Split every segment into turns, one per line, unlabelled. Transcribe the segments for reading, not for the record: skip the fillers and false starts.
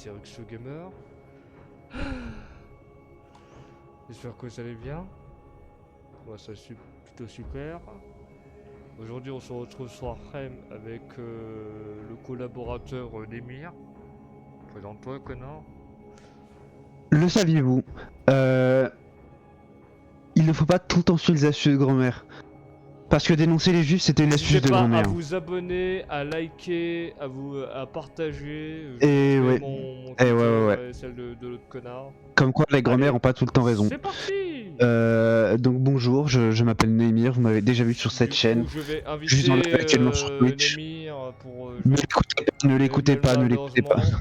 c'est Rux Gamer. J'espère que vous allez bien. Moi ça suis plutôt super. Aujourd'hui on se retrouve sur Warframe avec le collaborateur Nemir. Présente-toi connard.
Le saviez-vous il ne faut pas tout le temps suivre les astuces de grand-mère. Parce que dénoncer les juifs, c'était une astuce
N'hésitez
de
pas à
grand-mère.
vous abonner, à liker, à partager. Je
Et
mets
ouais.
mon
Et
Twitter
ouais.
et celle de l'autre connard.
Comme quoi, les grand-mères
Allez,
ont pas tout le temps raison.
c'est parti.
Donc bonjour, je m'appelle Neymir, vous m'avez déjà vu sur cette
Du
chaîne.
coup, je vais
Je suis en live
inviter
actuellement sur Twitch.
Nemir pour
Ne
jouer.
l'écoutez pas, ne l'écoutez pas.
Malheureusement,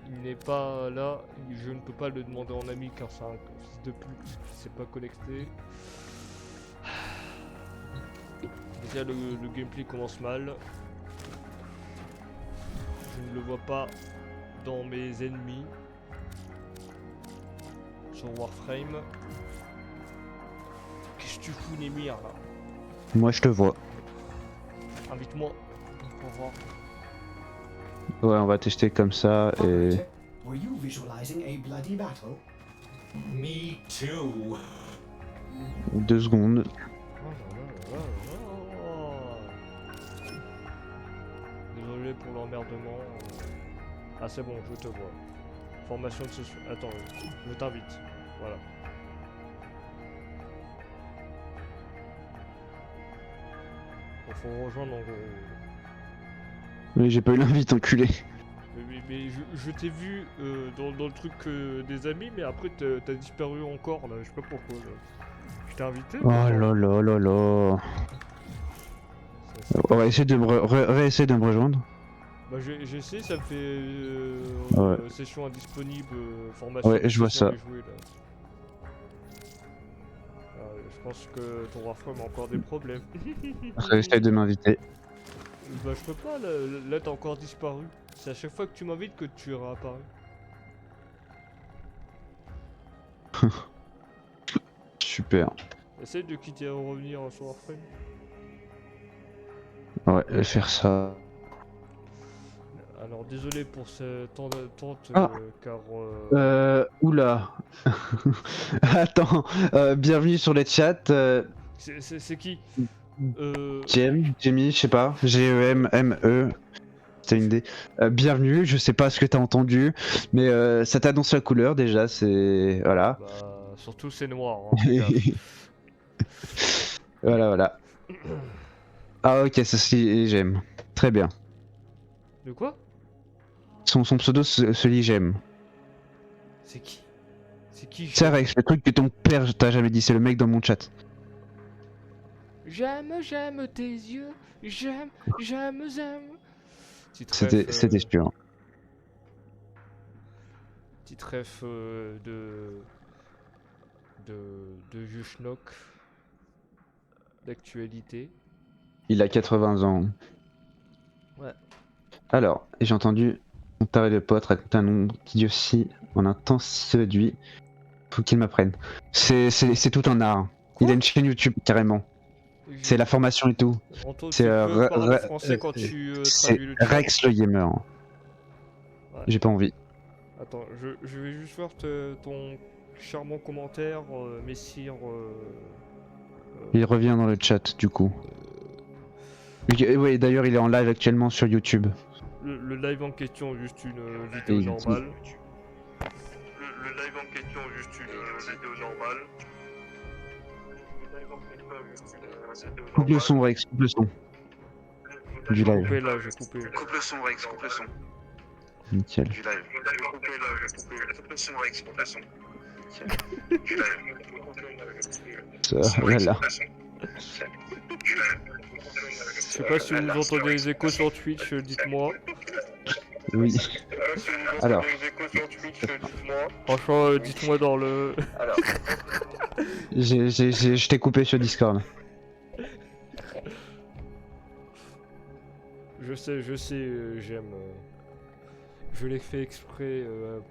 il n'est pas là. Je ne peux pas le demander en ami car c'est un fils de pute qui s'est pas connecté. Déjà, le gameplay commence mal. Je ne le vois pas dans mes ennemis sur Warframe. Qu'est-ce que tu fous, Nemir là?
Moi je te vois.
Invite-moi pour voir.
Ouais, on va tester comme ça et...
Were you visualizing a bloody battle?
Me too.
2 secondes.
Désolé pour l'emmerdement. Ah c'est bon, je te vois. Formation de session. Attends, je t'invite. Voilà. Bon, faut rejoindre en gros.
Oui, j'ai pas eu l'invite, enculé.
Mais je t'ai vu dans le truc des amis, mais après t'as disparu encore là, je sais pas pourquoi. Là. Je t'ai invité.
Oh là là là là. On va essayer de me réessayer de me rejoindre.
Bah j'ai essayé, ça me fait
Ouais.
session indisponible, formation.
Ouais, je vois ça.
Jouer, là. Je pense que ton Warframe a encore des problèmes.
Essaye de m'inviter.
Bah je peux pas, là t'as encore disparu. C'est à chaque fois que tu m'invites que tu réapparais.
Super.
Essaye de quitter et revenir sur Warframe.
Ouais, je vais faire ça.
Alors désolé pour cette tente
Ah.
car...
Oula. Attends, bienvenue sur le chat.
C'est qui
Jamie, je sais pas. G-E-M-M-E. C'était une idée. Bienvenue, je sais pas ce que t'as entendu, mais ça t'annonce la couleur déjà, c'est. Voilà.
Bah surtout c'est noir. Hein,
voilà. Ah, ok, ça j'aime. Très bien.
de quoi?
Son pseudo se lit j'aime.
C'est qui? C'est qui?
C'est Rex, le truc que ton père t'a jamais dit, c'est le mec dans mon chat.
J'aime tes yeux, j'aime.
C'était sûr.
Petite ref de Yushnock d'actualité.
Il a 80 ans.
Ouais.
Alors, j'ai entendu mon taré de pote raconter un nom d'idiotie en un temps séduit. Faut qu'il m'apprenne. C'est tout un art. Il a une chaîne YouTube carrément. C'est la formation et tout.
Antoine,
C'est
tu peux parler français quand tu traduis le chat.
Rex le gamer.
Ouais.
J'ai pas envie.
Attends, je vais juste voir ton charmant commentaire, messire.
Il revient dans le chat du coup. Oui, d'ailleurs, il est en live actuellement sur YouTube.
Le live en question, juste une vidéo normale. Le live en question, juste une vidéo normale.
Coupe le son, Rex, coupe le son. Du live.
Coupé là, j'ai coupé.
Coupe le son, Rex, coupe le son.
Nickel.
Du live. Coupe le son, Rex, coupe le son. Du live.
Ça, là.
Je sais pas si vous entendez les échos sur Twitch, dites-moi.
Oui. Alors.
Franchement, dites-moi dans le.
Alors.
Je t'ai coupé sur Discord.
Je sais, j'aime. Je l'ai fait exprès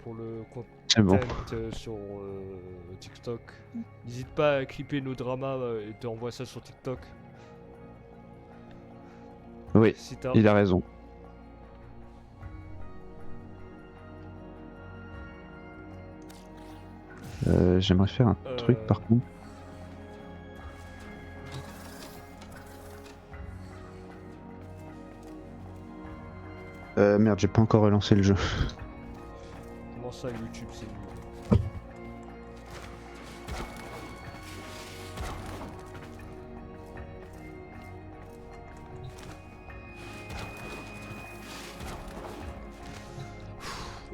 pour le
C'est bon.
content sur TikTok. N'hésite pas à clipper nos dramas et t'envoies ça sur TikTok.
Oui,
Si t'as.
il a raison. J'aimerais faire un truc par contre. Merde, j'ai pas encore relancé le jeu.
Comment ça, YouTube, c'est nul?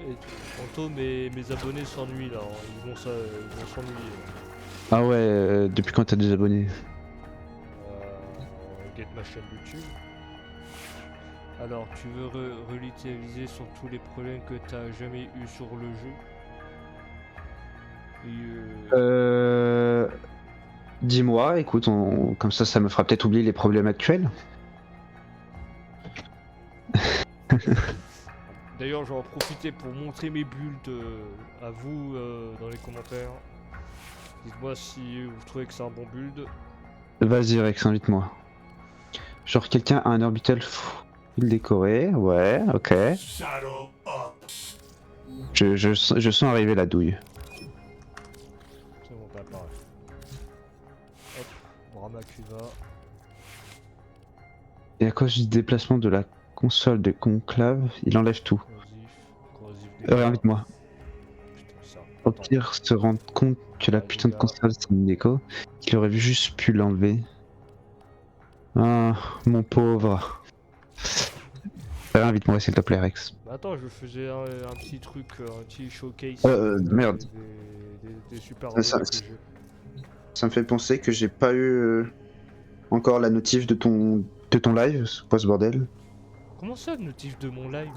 Et tantôt mes abonnés s'ennuient là, hein. Ils vont s'ennuyer.
Ah ouais, depuis quand t'as des abonnés?
Get ma chaîne YouTube. Alors, tu veux relativiser sur tous les problèmes que t'as jamais eu sur le jeu? Et,
Dis-moi, écoute, comme ça me fera peut-être oublier les problèmes actuels.
D'ailleurs, je vais en profiter pour montrer mes builds à vous dans les commentaires. Dites-moi si vous trouvez que c'est un bon build.
Vas-y Rex, invite-moi. Genre quelqu'un a un orbital full décoré, ouais, ok.
Saddle up.
Je sens arriver la douille.
C'est bon, t'as pareil. Hop, Brahmacuva.
Et à cause du déplacement de la console de conclave, il enlève tout.
Corrosif dégâts.
Invite-moi.
Putain, ça.
Au
Attends.
pire, se rendre compte que la putain de console c'est une déco, qu'il aurait juste pu l'enlever. Ah, mon pauvre. Invite-moi s'il te plaît Rex.
Bah attends, je faisais un petit truc, un petit showcase.
Merde.
Des super
Ça-
abonnés
ça-
que j'ai.
Ça me fait penser que j'ai pas eu encore la notif de ton live, c'est quoi ce bordel?
Comment ça, le notif de mon live?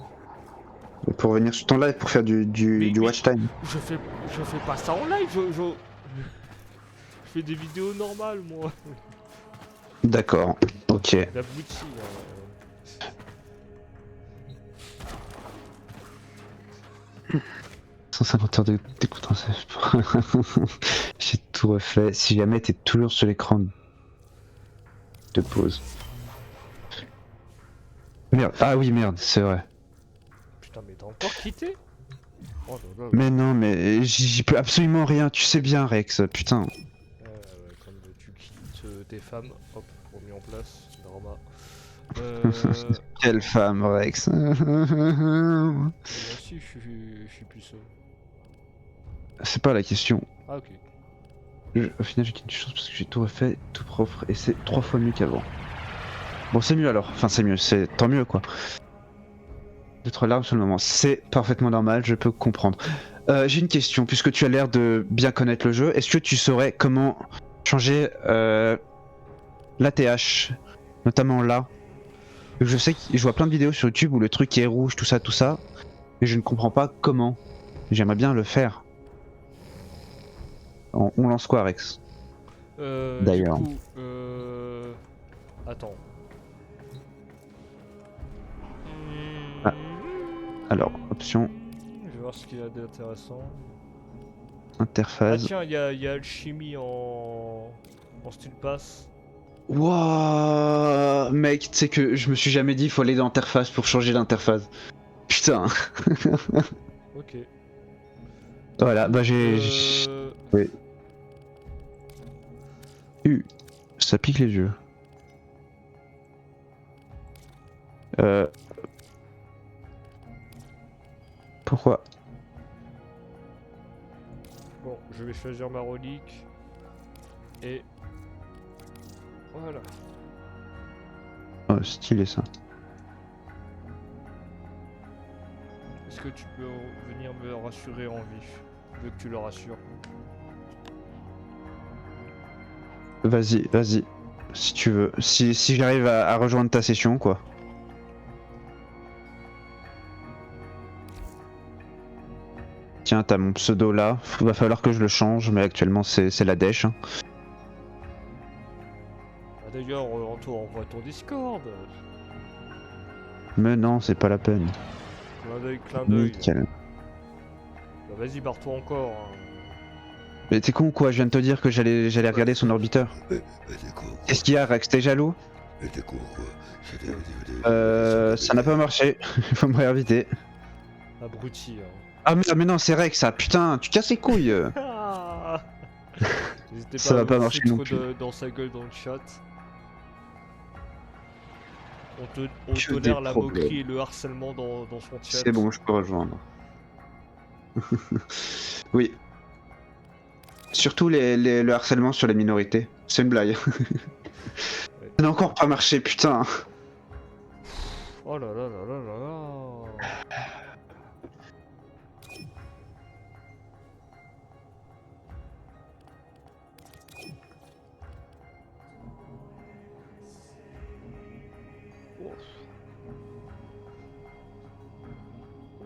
Pour venir sur ton live pour faire du
Mais-
watch time.
Je fais pas ça en live, je fais des vidéos normales, moi.
D'accord, ok.
L'abruti, hein.
150 heures d'écoute en J'ai tout refait. Si jamais t'es toujours sur l'écran de pause. Merde, ah oui merde, c'est vrai.
Putain, mais t'as encore quitté? Oh là là.
Mais non, mais j'y peux absolument rien, tu sais bien Rex, putain.
Ouais, comme tu quittes tes femmes, hop, remis en place, drama.
Quelle femme Rex.
Moi aussi, je suis plus seul.
C'est pas la question.
Ah, ok.
Au final j'ai qu'une chance parce que j'ai tout refait, tout propre, et c'est 3 fois mieux qu'avant. Bon c'est mieux alors, enfin c'est mieux, c'est tant mieux quoi. D'être larmes sur le moment, c'est parfaitement normal, je peux comprendre. J'ai une question, puisque tu as l'air de bien connaître le jeu, est-ce que tu saurais comment changer l'ATH, notamment là? Je sais que je vois plein de vidéos sur YouTube où le truc est rouge, tout ça, mais je ne comprends pas comment. J'aimerais bien le faire. On lance quoi Rex? D'ailleurs.
Du coup, attends.
Ah. Alors, option,
Je vais voir ce qu'il y a d'intéressant. Ah
interface.
tiens, il y a Alchimie en style pass.
Wouah, mec, tu sais que je me suis jamais dit il faut aller dans l'interface pour changer l'interface. Putain.
Ok.
Voilà, bah j'ai... Oui. Ça pique les yeux. Pourquoi?
Bon, je vais choisir ma relique. Et... Voilà.
Oh, stylé ça.
Est-ce que tu peux venir me rassurer en vif? Je veux que tu le rassures.
Vas-y, vas-y. Si tu veux. Si j'arrive à rejoindre ta session, quoi. Tiens, t'as mon pseudo là. Va falloir que je le change, mais actuellement c'est la dèche. Hein.
Ah, d'ailleurs, Anto, envoie ton Discord.
Mais non, c'est pas la peine.
Clin d'œil, clin d'œil.
Nickel.
Bah, vas-y, barre-toi encore. Hein.
Mais t'es con ou quoi? Je viens de te dire que j'allais regarder son orbiteur. Qu'est-ce qu'il y a, Rex? T'es jaloux? Ça n'a pas marché. Il faut me réinviter.
Abruti. Hein.
Ah merde, mais non, c'est Rex ça. Putain, tu casses les couilles.
Ah N'hésitez
Ça
pas
va
à
pas
vous
marcher
foutre
non plus.
dans sa gueule dans le chat. On
Que
tolère
des
la
problèmes.
moquerie et le harcèlement dans son chat.
C'est bon, je peux rejoindre. Oui. Surtout le harcèlement sur les minorités. C'est une blague. Ça n'a encore pas marché, putain.
Oh là là là là là là.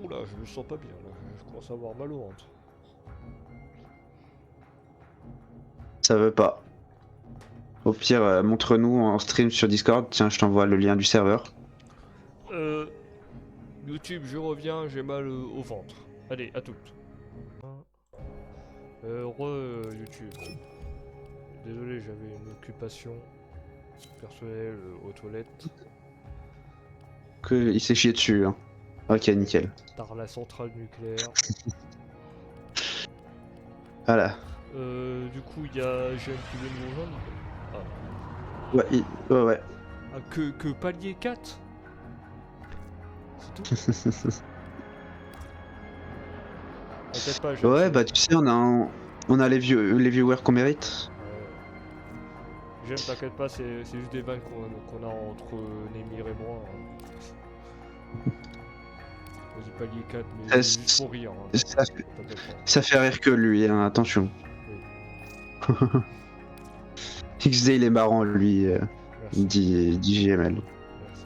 Oula, je me sens pas bien là. Je commence à avoir mal au ventre.
Ça veut pas. Au pire, montre-nous en stream sur Discord. Tiens, je t'envoie le lien du serveur.
YouTube, je reviens, j'ai mal au ventre. Allez, à toutes. YouTube. Désolé, j'avais une occupation personnelle aux toilettes.
Il s'est chié dessus. Hein. Ok, nickel.
Par la centrale nucléaire.
Voilà.
Du coup, il y a GM qui veut nous rejoindre.
Ouais, ouais.
Ah, que palier 4. C'est tout. T'inquiète pas,
Ouais, bah tu sais, on a les viewers qu'on mérite.
J'aime, t'inquiète pas, c'est juste des vannes qu'on a entre Némir et moi. Vas-y, palier 4, mais juste pour rire. Hein,
Ça fait rire que lui, hein, attention.
Oui.
XD il est marrant, lui,
Merci.
dit GML.
Merci.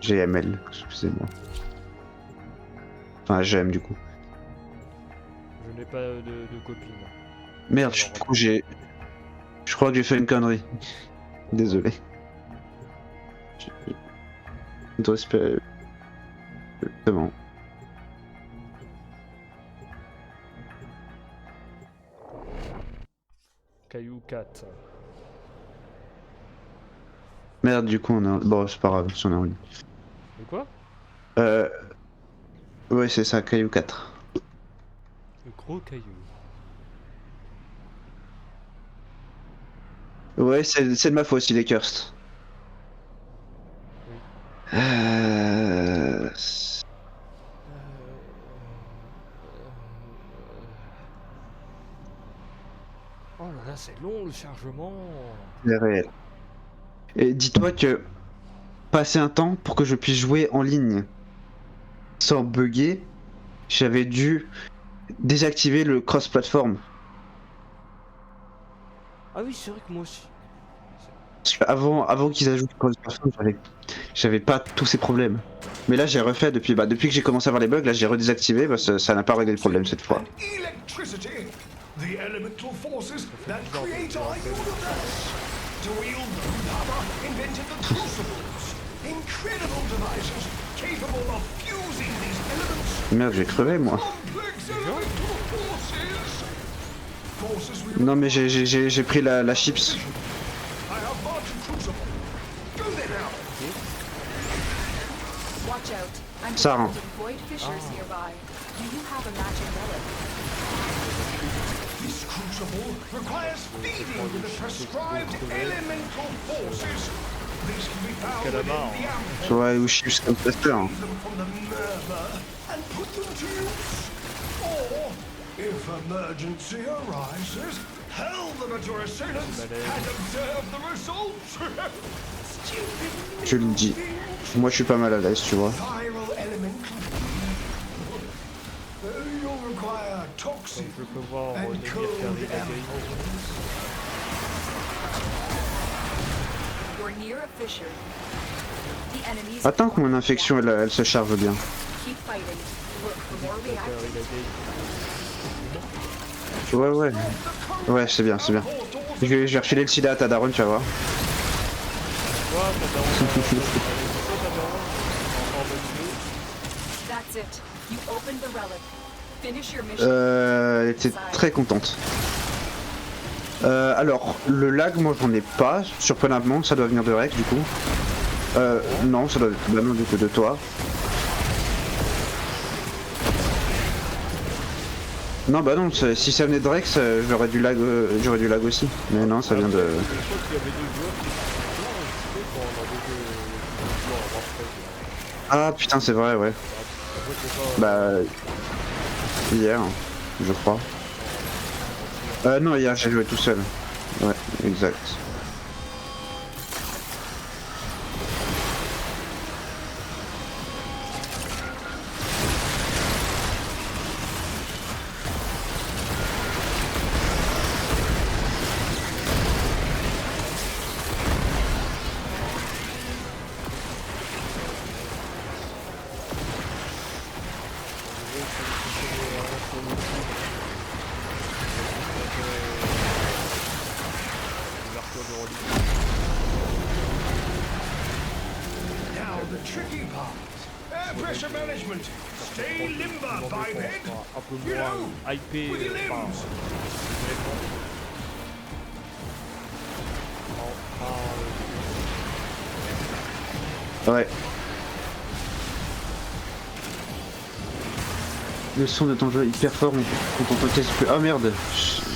GML, excusez-moi. Enfin, j'aime du coup.
Je n'ai pas de copine.
Merde,
Alors,
du coup, je crois que j'ai fait une connerie. Désolé. Je dois espérer. C'est bon.
Caillou 4.
Merde, du coup, bon, c'est pas grave, si on est en ligne.
De quoi?
Ouais, c'est ça, Caillou 4.
Le gros caillou.
Ouais, c'est de ma faute, il est cursed.
Oui. Oh là là, c'est long le chargement.
C'est réel. Et dis-toi que passer un temps pour que je puisse jouer en ligne sans bugger, j'avais dû désactiver le cross-platform.
Ah oui, c'est vrai que moi aussi.
Parce qu'avant qu'ils ajoutent le cross-platform, j'avais pas tous ces problèmes. Mais là, j'ai refait depuis que j'ai commencé à avoir les bugs, là j'ai redésactivé, ça n'a pas réglé le problème cette fois.
And electricity, the elemental forces that create our universe. To wield them, Dharma invented the crucibles. Incredible devices capable of fusing these elements.
Merde, j'ai crevé moi.
Complex elemental forces. Forces we
Non mais j'ai pris la chips.
I have marked a crucible. Go there now.
Watch out. I'm
Sarah.
detecting void fissures nearby. Do you have a magic relic?
This crucible requires feeding with the prescribed elemental forces. These can be found within the amp.
Ouais, ou chips comme ça.
Them from the murmur and put them to use. Or, if emergency arises, hurl them at your assailants and observe the results. Stupid
Je le dis. Moi je suis pas mal à l'aise, tu vois.
viral elemental. You'll require toxic
Je peux voir
and
Némir
cold
qui arrive à
elements.
We're near a fissure. The enemies
Attends que mon infection elle se charge bien.
keep fighting. Look for more reactors.
Ouais. Ouais, c'est bien, c'est bien. Je vais refiler le sida à ta daronne, tu vas voir.
That's it. You opened the relic. Finish your mission.
Elle était très contente. Alors, le lag, moi j'en ai pas, surprenamment, ça doit venir de Rex du coup. Non, ça doit être non, du coup de toi. Non bah non, si ça venait de Rex, j'aurais du lag aussi. Mais non, ça vient de...
Je crois qu'il y avait 2 joueurs qui étaient là, je sais, quand on avait deux joueurs en Warframe.
Ah putain, c'est vrai, ouais.
Après, c'est pas...
Bah... Hier, je crois. Non, hier j'ai joué tout seul. Ouais, exact.
Now the tricky part. Air pressure management. Stay limber, biped.
Un peu
You
moins
know,
hypé
with your
par...
limbs.
Ouais. Le son de ton jeu est hyper fort, on t'entend quasi plus. Oh merde,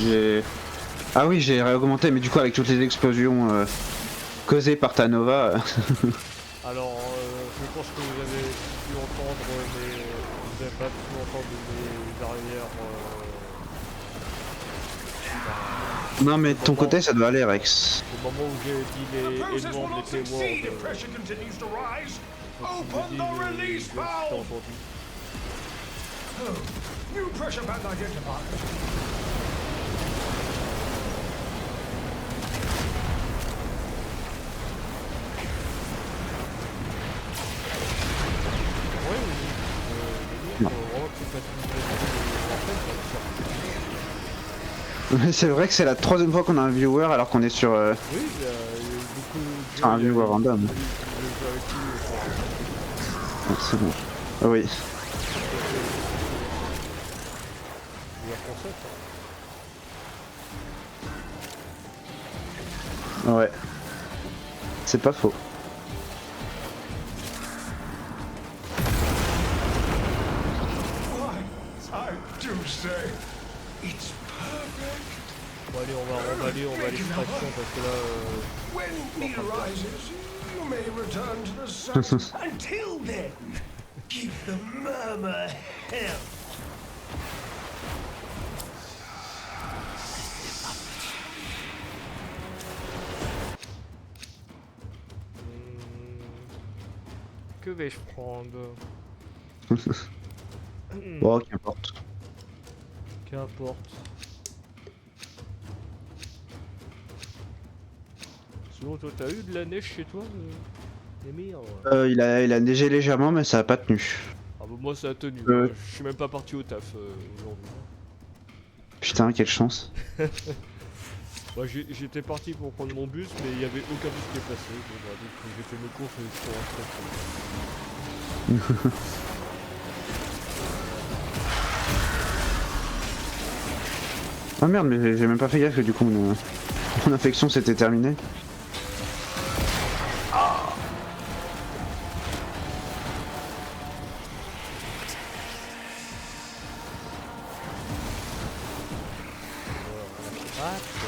j'ai... Ah oui, j'ai réaugmenté, mais du coup avec toutes les explosions causées par ta Nova...
Alors, je pense que vous avez pu entendre, mais vous n'avez pas pu entendre mes arrières.
Non mais de ton côté ça doit aller Rex.
Au moment où j'ai dit
The
les
process will
éléments
not
des
succeed if
keywords,
pressure continues to rise.
je
Open
dis
the release
j'ai
valve.
entendu.
Oh, new pressure band identified.
Ouais, oui. Vraiment que c'est pas
C'est vrai que c'est la troisième fois qu'on a un viewer alors qu'on est sur
Oui, il y a eu beaucoup de
un viewer random.
j'ai joué avec lui,
Ah, c'est bon. Ah oui.
il y a concept, hein.
Ouais. C'est pas faux.
Why, I do say, it's perfect.
Bon allez, on va aller l'extraction parce que là...
When need arises, you may return to the sun. Until then, keep the murmur held.
Que vais-je prendre?
Bon, qu'importe.
Qu'importe. Sinon toi t'as eu de la neige chez toi, Émir?
Il a neigé légèrement mais ça a pas tenu.
Ah bah moi ça a tenu,
Euh.
je suis même pas parti au taf aujourd'hui.
Putain, quelle chance.
Bah, j'étais parti pour prendre mon bus mais il y avait aucun bus qui est passé, bon, bah, donc j'ai fait mes courses et je suis rentré.
Ah merde, mais j'ai même pas fait gaffe que du coup mon infection s'était terminée.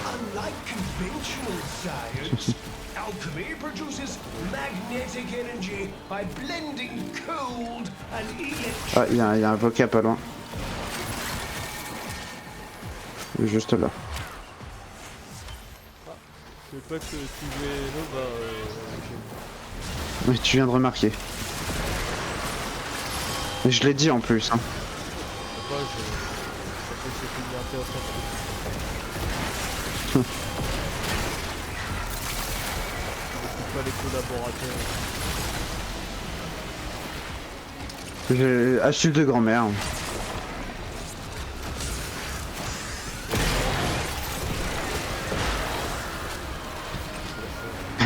Unlike conventional science, alchemy produces magnetic energy by blending cold and electricity.
Ah, il y a un avocat pas loin. Juste là.
Je sais pas que tu es Nova,
Oui, tu viens de remarquer. Et je l'ai dit en plus. Hein.
je sais pas, ça fait que c'est une intéressant. Pas les collaborateurs.
J'ai astuce de grand-mère.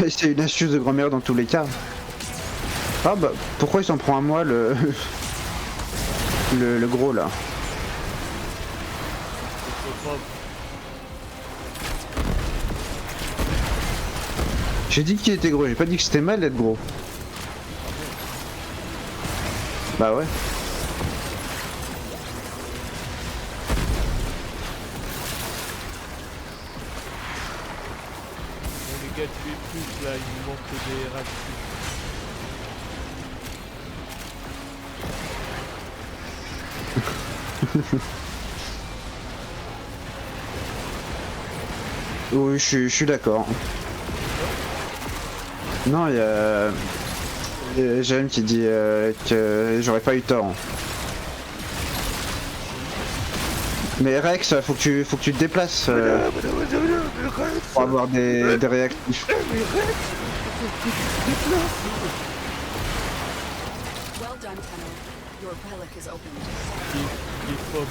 C'est une astuce de grand-mère dans tous les cas. Ah bah pourquoi il s'en prend à moi le le gros là? J'ai dit qu'il était gros, j'ai pas dit que c'était mal d'être gros. Bah ouais.
dégâts tués plus là, il nous manque des réactifs.
Oui, je suis d'accord. Non, il y a J'aime qui dit que j'aurais pas eu tort. Mais Rex, faut que tu te déplaces pour avoir des réactifs.
Well done, Tenno. Your relic is opened.
Il est fort.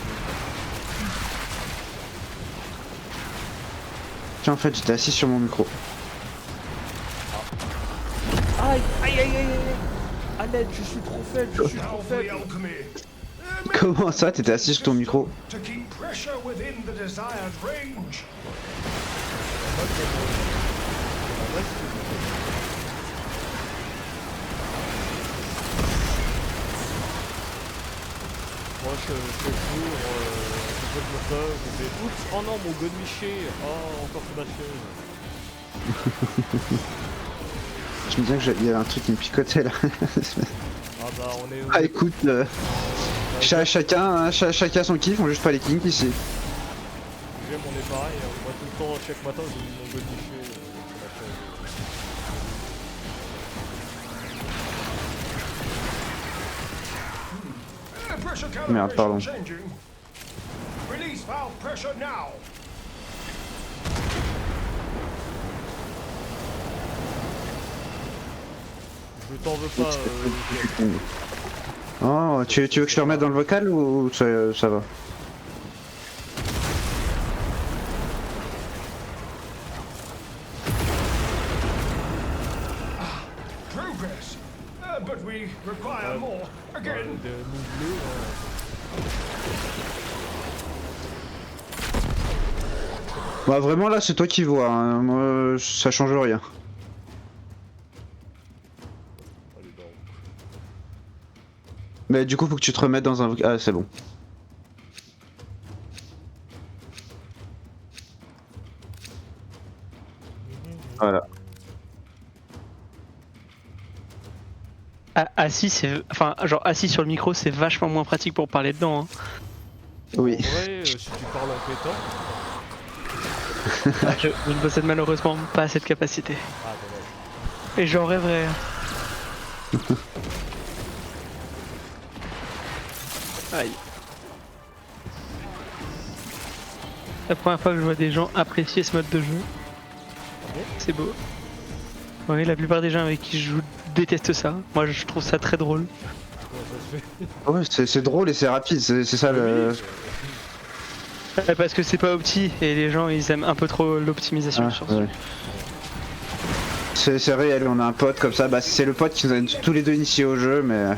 Tiens, en fait, j'étais assis sur mon micro.
Aïe, aïe, aïe, aïe, aïe. À l'aide, je suis trop faible, je suis trop
Help the
faible.
alchemy.
Comment ça, t'étais assis sur ton micro?
To keep pressure within the desired range.
Moi je fais le tour, je fais le moteur, je fais oups, oh non mon god Miché, oh encore smash.
Je me disais qu'il y avait un truc qui me picotait là.
Ah bah on est...
Ah écoute, chacun son kiff, on juge pas les kinks ici.
J'aime, on est pareil, hein. Moi tout le temps, chaque matin je dis mon god Miché,
Pressure
Merde, pardon.
calibration changing. Release valve pressure now.
Je t'en veux pas,
Oh, tu veux que je te remette dans le vocal ou ça va?
Progress. But we require more. Again.
de move bleu,
Bah vraiment là c'est toi qui vois, hein. Moi ça change rien.
allez donc.
Mais du coup faut que tu te remettes dans un vocal. Ah c'est bon. Voilà.
Assis, c'est. Enfin, genre, assis sur le micro, c'est vachement moins pratique pour parler dedans. Hein.
Oui.
En vrai, si tu parles en pétant...
Je ne possède malheureusement pas cette capacité.
Ah dommage.
Et j'en rêverais. Aïe. La première fois que je vois des gens apprécier ce mode de jeu. C'est beau. Oui, la plupart des gens avec qui je joue détestent ça. Moi, je trouve ça très drôle.
Comment ça se fait?
Ouais, c'est drôle et c'est rapide, c'est ça le.
Parce que c'est pas opti et les gens ils aiment un peu trop l'optimisation
Ah,
sur
ouais. C'est réel, on a un pote comme ça, bah c'est le pote qui nous a tous les deux initiés au jeu, mais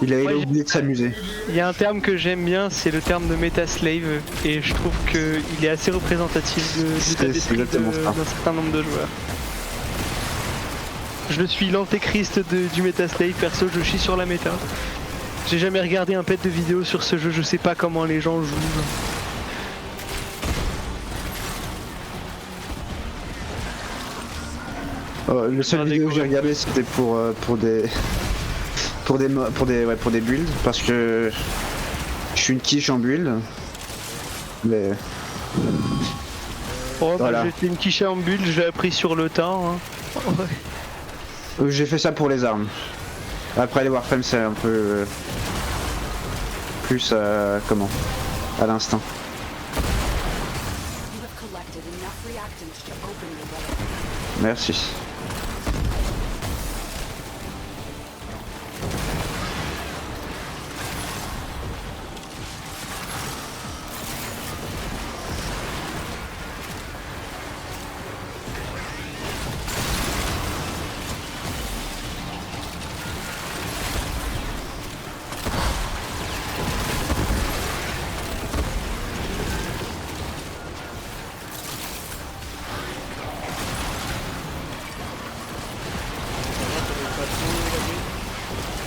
il a
Ouais,
oublié de s'amuser.
Il y a un terme que j'aime bien, c'est le terme de meta-slave et je trouve qu'il est assez représentatif de l'état
C'est
d'esprit
exactement ça.
d'un certain nombre de joueurs. Je suis l'antéchrist du meta-slave, perso je chie sur la méta. J'ai jamais regardé un pet de vidéo sur ce jeu, je sais pas comment les gens jouent.
Le seul vidéo que j'ai regardé c'était pour des builds parce que je suis une quiche en build. Mais
Oh,
Voilà.
J'étais une quiche en bulle, j'ai appris sur le temps. Hein. Ouais.
j'ai fait ça pour les armes. Après les Warframes c'est un peu plus comment à l'instinct.
You have collected enough reactants to open your relic.
Merci.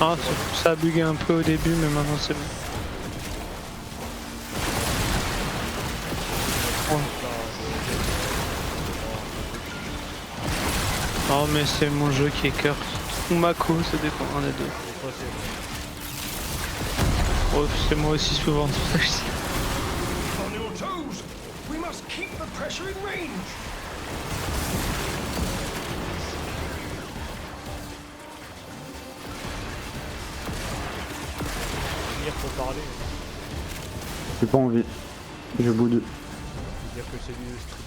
Ah, ça a bugué un peu au début, mais maintenant c'est bon. Non mais c'est mon jeu qui est cœur. Ou Mako, ça dépend, un des deux.
Et toi, c'est...
Oh, c'est moi aussi souvent, c'est pour ça que je dis.
On your toes. We must keep the pressure in range.
Venir pour parler.
J'ai pas envie. Je boude.
Dire que c'est lui le streamer.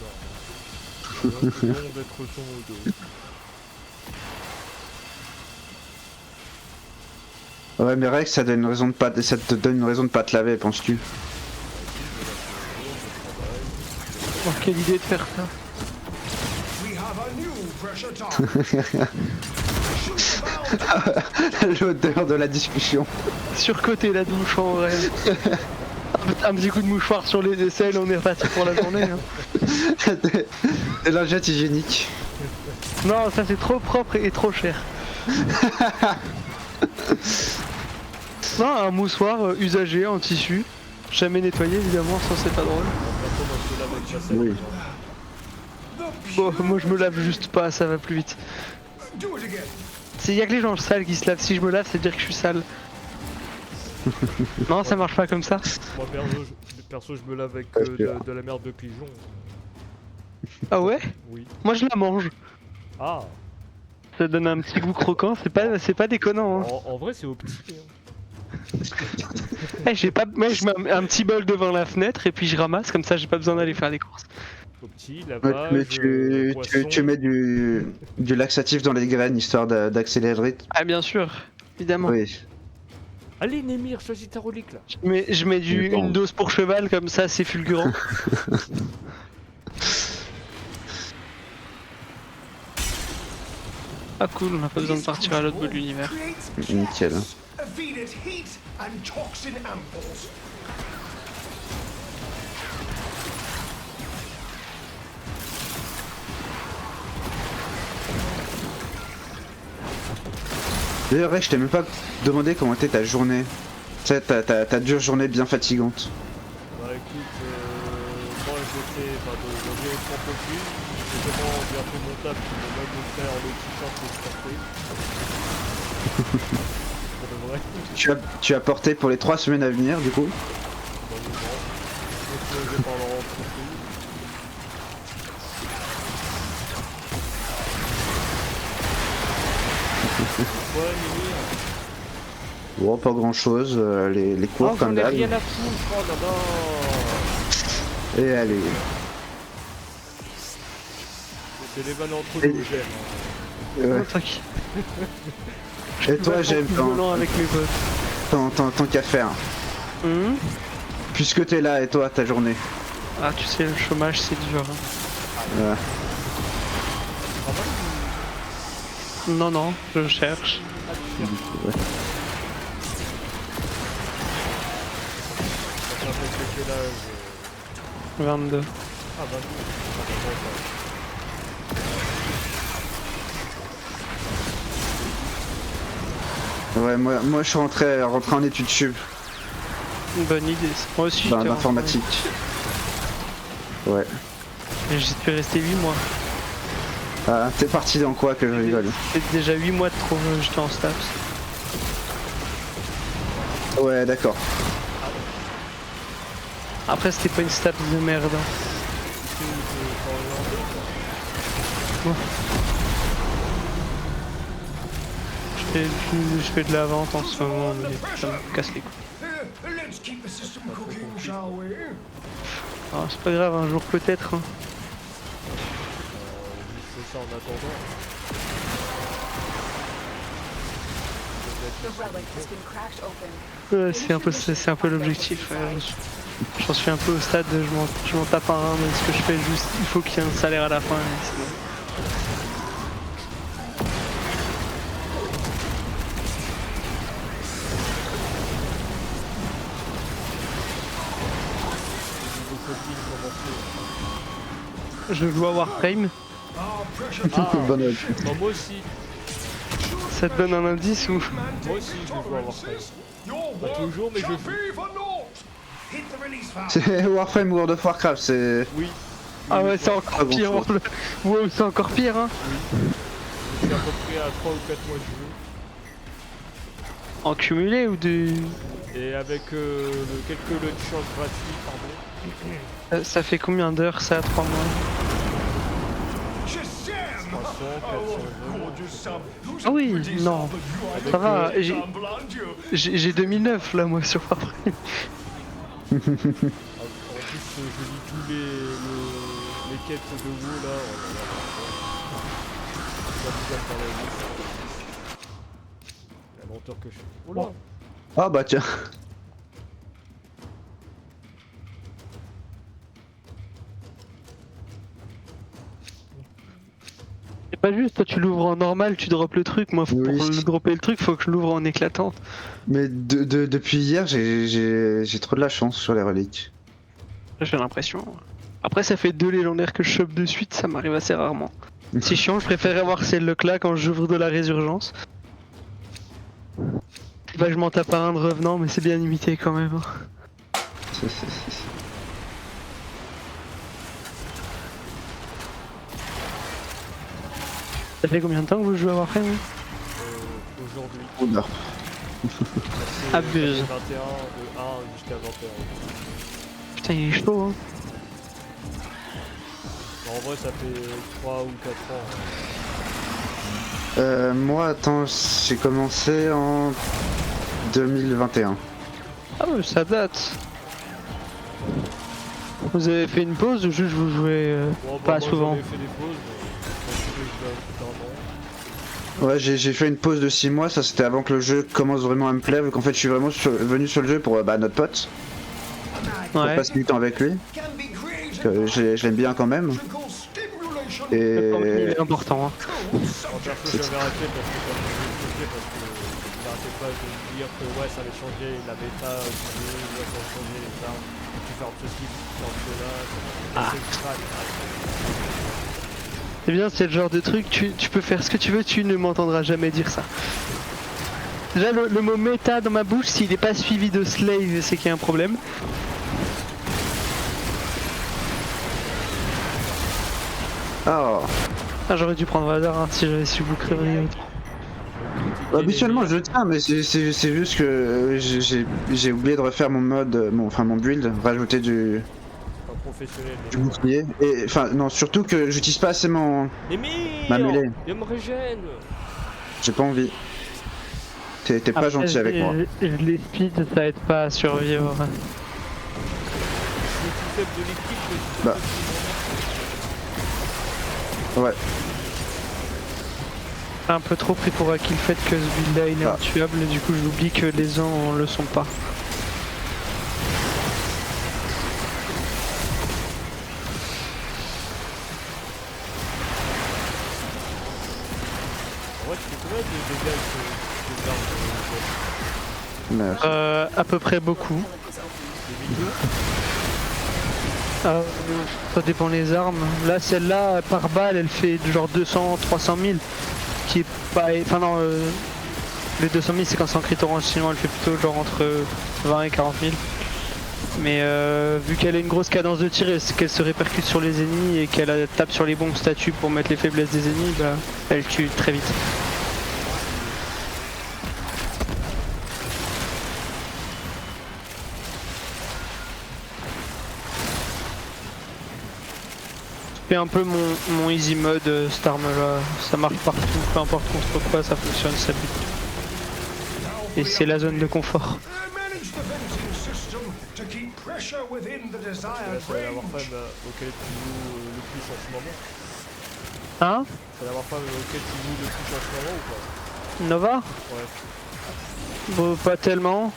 Bon d'être son dos.
Ouais, mais Rex, ça donne une raison de pas, ça te donne une raison de pas te laver, penses-tu?
Oh, quelle idée de faire ça.
We have a new pressure target. Shoot about.
L'odeur de la discussion.
Surcoté la douche en vrai. Un petit coup de mouchoir sur les aisselles, on est reparti pour la journée. Hein.
De lingette hygiénique.
Non, ça c'est trop propre et trop cher. Non, un moussoir usagé en tissu, jamais nettoyé évidemment, ça c'est pas drôle.
Bientôt, moi, je te lave avec ma selle.
Oui.
Bon, moi je me lave juste pas, ça va plus vite.
Do it again.
Y'a que les gens sales qui se lavent, si je me lave, c'est dire que je suis sale. Non, ça marche pas comme ça.
Moi, perso, je me lave avec de la merde de pigeon.
Ah ouais?
Oui.
Moi je la mange.
Ah,
Ça donne un petit goût croquant, c'est pas déconnant. Hein.
en vrai, c'est au petit. Hein.
J'ai pas... Moi je mets un petit bol devant la fenêtre et puis je ramasse, comme ça j'ai pas besoin d'aller faire des courses.
Au petit,
Ouais,
lavage,
mais tu
poisson.
mets du laxatif dans les graines histoire d'accélérer le rythme.
Ah bien sûr, évidemment.
Oui.
Allez, Némir, choisis ta relique là.
Je mets une dose pour cheval, comme ça c'est fulgurant. Ah cool, on n'a pas besoin de partir à l'autre bout de l'univers.
Nickel.
A feed it heat and toxin ampoules.
D'ailleurs, Rex, je t'ai même pas demandé comment était ta journée. Tu sais, ta dure journée bien fatigante.
Bah écoute, moi j'ai fait, aujourd'hui au 30 plus, j'ai tellement bien fait mon taf qu'ils m'ont même offert le t-shirt que je portais. Pour de vrai,
Tu as porté pour les 3 semaines à venir, du coup.
dans le vent, explosé par leur entreprise. Ouais, Némir.
Bon, pas grand chose, les cours
Oh,
comme
j'en ai
d'hab.
rien à foutre, oh là là.
Et allez.
C'est les vannes entre nous, j'aime.
Ouais.
Tranquille.
Et toi, j'aime
Violent avec mes potes.
tant qu'à faire. Puisque t'es là, et toi, ta journée.
Ah tu sais, le chômage c'est dur. Hein.
Ouais.
Non, non, je cherche.
Ouais.
Ça fait quel âge
22.
Ah, 22.
Ouais, moi je suis rentré en études sup,
Une bonne idée. Moi aussi
dans
j'étais
l'informatique. Ouais.
Et j'y suis resté 8 mois.
Ah, t'es parti dans quoi que je rigole?
C'est déjà 8 mois de trop, j'étais en STAPS.
Ouais, d'accord.
Après c'était pas une STAPS de merde. Hein. Je fais de la vente en ce moment, mais ça me casse les couilles.
Let's keep the system cooking, shall we?
Ah, c'est pas grave, un jour peut-être. Hein.
C'est ça en attendant.
The relic has been cracked open.
Ouais, c'est un peu l'objectif. Ouais. J'en suis un peu au stade, je m'en tape un, mais ce que je fais juste, il faut qu'il y ait un salaire à la fin, et c'est bon. Je joue à Warframe,
Our pressure
Ah,
Bonne note.
bah, moi aussi.
ça te donne un indice ou...
Moi aussi, je joue à Warframe. Pas toujours, mais je joue.
Hit the release valve.
C'est Warframe World of Warcraft, c'est...
Oui.
Ah ouais, c'est encore
Pas
pire,
grand-chose.
wow, c'est encore pire hein.
Je suis à peu près à 3 ou 4 mois de jeu.
En cumulé ou de...
Et avec quelques launchers gratuits, pardon.
Ça fait combien d'heures ça, 3 mois?
Shazam!
300,
Oh,
400
gorgeous son. Who's
Ah oui,
pretty
non.
son, but you are
Ça va,
the
j'ai-
ensemble, aren't you?
J'ai 2009 là moi sur Far Cry.
En plus, je lis tous les quêtes de WoW là. Oh là là. Ça me gâte dans la vie. La lenteur que je fais. Oh là.
Ah bah tiens.
C'est pas juste, toi tu l'ouvres en normal, tu drops le truc, moi pour
Oui.
le dropper le truc faut que je l'ouvre en éclatant.
Mais depuis hier, j'ai trop de la chance sur les reliques.
J'ai l'impression. Après ça fait 2 légendaires que je chope de suite, ça m'arrive assez rarement. C'est chiant, je préfère avoir celle-là quand j'ouvre de la résurgence. C'est pas que je m'en tape un de revenant mais c'est bien limité quand même.
C'est-
Ça fait combien de temps que vous jouez à Warframe hein
Aujourd'hui.
Oula.
C'est
Abuse.
21, de 1 jusqu'à 21.
Putain il est chaud hein.
En vrai, ça fait 3 ou 4 ans.
Moi, attends, j'ai commencé en 2021.
Ah ouais ça date. Vous avez fait une pause ou juste vous jouez
Bon,
pas
moi,
souvent?
J'avais fait des pauses, mais je vais d'un an.
Ouais, j'ai fait une pause de 6 mois, ça c'était avant que le jeu commence vraiment à me plaire, vu qu'en fait je suis vraiment venu sur le jeu pour notre pote, pour
Ouais.
passer du temps avec lui,
Can be created
que je l'aime bien quand même.
electrical stimulation.
Et
Il est important hein.
Cool
En
subject.
perso, j'avais arrêté parce que comme je l'ai expliqué, parce que il arrêtait pas de me dire que ouais, ça allait changer la méta du jeu, ouais, ça allait changer les armes, tu fermes ceci, tu fermes cela, c'est le crâne,
C'est bien, c'est le genre de truc, tu peux faire ce que tu veux, tu ne m'entendras jamais dire ça. Déjà, le mot méta dans ma bouche, s'il n'est pas suivi de slave, c'est qu'il y a un problème.
oh.
Ah, j'aurais dû prendre au hasard hein, si j'avais su vous créer autre.
Habituellement je tiens, mais c'est juste que j'ai oublié de refaire mon mode, mon build, rajouter du
professionnel.
bouclier. Et enfin non, surtout que j'utilise pas assez ma mêlée.
Il me régène.
J'ai pas envie. T'es pas
Après,
gentil avec moi.
Les speeds, ça aide pas à survivre.
Je suis plus faible de l'équipe, mais je suis
Bah. Ouais.
Un peu trop pris pour acquis le fait que ce build là il est
Ah.
intuable, et du coup j'oublie que les gens le sont pas.
En vrai, tu fais combien de dégâts avec tes armes
Mais-
À peu près beaucoup.
des vidéos?
Ça dépend les armes. Là, celle-là, par balle, elle fait genre 200-300 000. Qui est pas. Enfin, non, les 200 000 c'est quand c'est en crit orange, sinon elle fait plutôt genre entre 20 et 40 000. Mais vu qu'elle a une grosse cadence de tir et qu'elle se répercute sur les ennemis et qu'elle tape sur les bons statuts pour mettre les faiblesses des ennemis, bah, elle tue très vite. Je fais un peu mon easy mode cette arme là, ça marche partout, peu importe contre quoi ça fonctionne, ça bute. Et c'est la zone de confort.
Manage the venting system to keep pressure within the
Là,
desired
c'est la Warframe
range.
auquel tu joues le plus en ce moment.
Hein
C'est la Warframe auquel tu joues le plus en ce moment ou pas?
Nova?
Ouais.
Bon, pas tellement.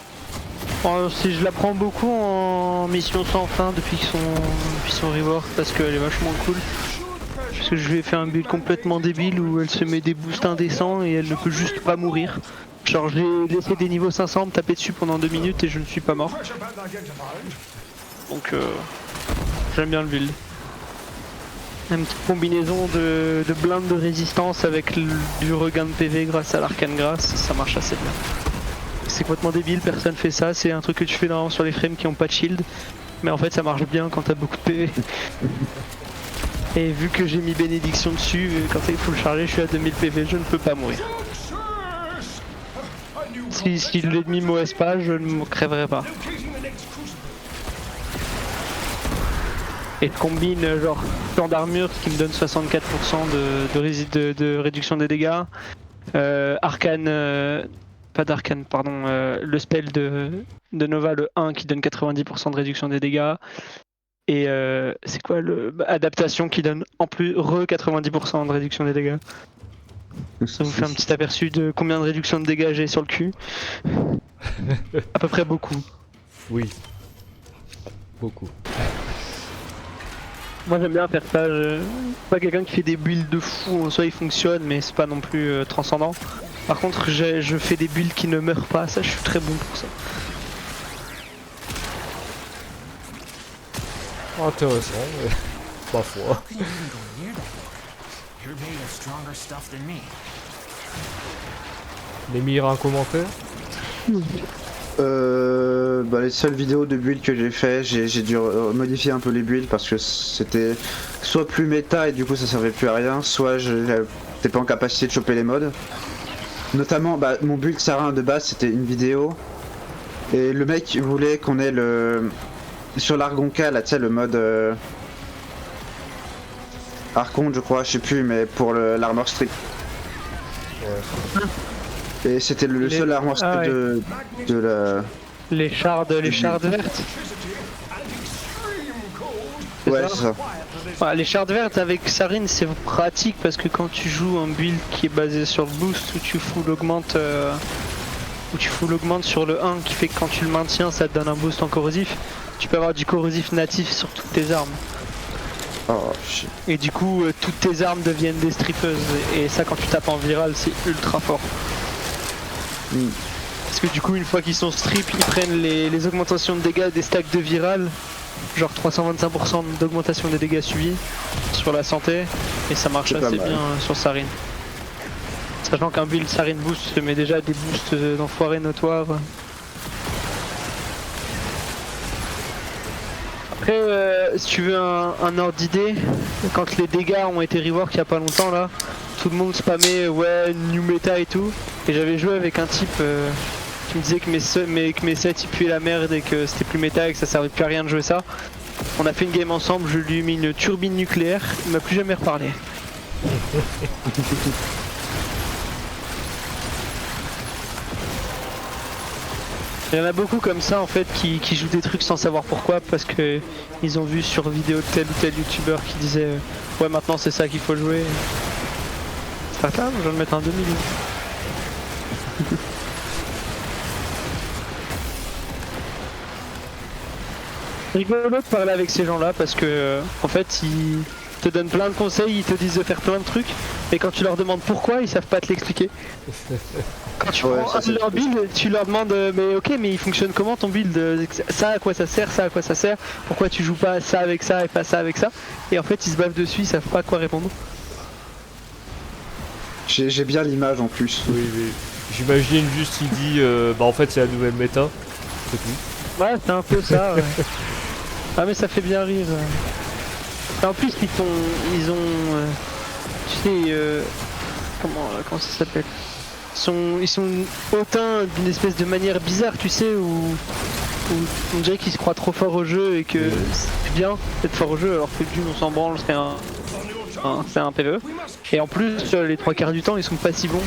Si je la prends beaucoup en mission sans fin depuis son rework parce qu'elle est vachement cool. Parce que je lui ai fait un build complètement débile où elle se met des boosts indécents et elle ne peut juste pas mourir. Genre j'ai laissé des niveaux 500 me taper dessus pendant 2 minutes et je ne suis pas mort.
Pressure band identified.
Donc j'aime bien le build. Une petite combinaison de blindes de résistance avec du regain de PV grâce à l'arcane grâce, ça marche assez bien. C'est complètement débile, personne fait ça, c'est un truc que tu fais normalement sur les frames qui ont pas de shield. Mais en fait ça marche bien quand t'as beaucoup de PV. Et vu que j'ai mis bénédiction dessus, quand il faut le charger, je suis à 2000 PV, je ne peux pas mourir.
Success! A new
Si l'ennemi me OS pas, je ne me crèverai pas.
locating the next crucible.
Et je combine genre plan d'armure qui me donne 64% de réduction des dégâts. Arcane, pas d'arcane, pardon, le spell de Nova, le 1 qui donne 90% de réduction des dégâts. Et c'est quoi le adaptation qui donne en plus 90% de réduction des dégâts. Ça vous fait un petit aperçu de combien de réduction de dégâts j'ai sur le cul. À peu près beaucoup.
Oui. Beaucoup.
Moi j'aime bien faire ça, je suis pas quelqu'un qui fait des builds de fou, en soi il fonctionne mais c'est pas non plus transcendant. Par contre je fais des builds qui ne meurent pas, ça je suis très bon pour ça.
Intéressant, mais pas foi.
How can you even go near that thing? You're made of stronger stuff than me.
L'émir, un commentaire?
Bah, les seules vidéos de build que j'ai fait, j'ai dû modifier un peu les builds parce que c'était soit plus méta et du coup ça servait plus à rien, soit j'étais pas en capacité de choper les mods. Notamment, bah, mon build Sarin de base c'était une vidéo et le mec voulait qu'on ait le sur l'Argonca là, tu sais, le mode Archon je crois, je sais plus, mais pour l'armor strip.
Ouais.
Et c'était le seul armor strip
ouais.
de la.
Les shards vertes.
Electricity and extreme cold.
Ouais, c'est ça.
Ouais, les shards vertes avec Sarin c'est pratique parce que quand tu joues un build qui est basé sur le boost où tu full augmentes sur le 1 qui fait que quand tu le maintiens ça te donne un boost en corrosif, tu peux avoir du corrosif natif sur toutes tes armes.
Oh shit.
Et du coup toutes tes armes deviennent des strippeuses et ça quand tu tapes en viral c'est ultra fort. Parce que du coup une fois qu'ils sont strip ils prennent les augmentations de dégâts des stacks de viral, genre 325% d'augmentation des dégâts subis sur la santé et ça marche
C'est pas
assez
mal.
bien sur Sarin. Sachant qu'un build Sarin boost te met déjà des boosts d'enfoirés notoires. Après si tu veux un ordre d'idée, quand les dégâts ont été rework il y a pas longtemps là, tout le monde spammait ouais new meta et tout, et j'avais joué avec un type qui me disait que mes sets ils puaient la merde et que c'était plus méta et que ça servait plus à rien de jouer ça. On a fait une game ensemble, je lui ai mis une turbine nucléaire, il m'a plus jamais reparlé. Il y en a beaucoup comme ça en fait qui jouent des trucs sans savoir pourquoi parce que ils ont vu sur vidéo de tel ou tel youtubeur qui disait ouais maintenant c'est ça qu'il faut jouer. C'est pas grave, je vais le mettre un demi. Rigolo de parler avec ces gens là parce que en fait ils te donnent plein de conseils, ils te disent de faire plein de trucs et quand tu leur demandes pourquoi ils savent pas te l'expliquer. Quand tu
Ouais,
prends
ça,
un de
c'est
leur build, tu leur demandes mais ok mais il fonctionne comment ton build, ça à quoi ça sert, ça à quoi ça sert, pourquoi tu joues pas ça avec ça et pas ça avec ça, et en fait ils se bavent dessus, ils savent pas quoi répondre.
J'ai bien l'image en plus.
Oui, mais j'imagine juste il dit bah en fait c'est la nouvelle méta. C'est tout.
Ouais c'est un peu ça ouais. Ah mais ça fait bien rire. Et en plus ils ont tu sais comment ça s'appelle, ils sont hautains d'une espèce de manière bizarre tu sais où on dirait qu'ils se croient trop forts au jeu et que c'est bien d'être fort au jeu alors que d'une on s'en branle, c'est un PvE. Et en plus les 3/4 du temps ils sont pas si bons.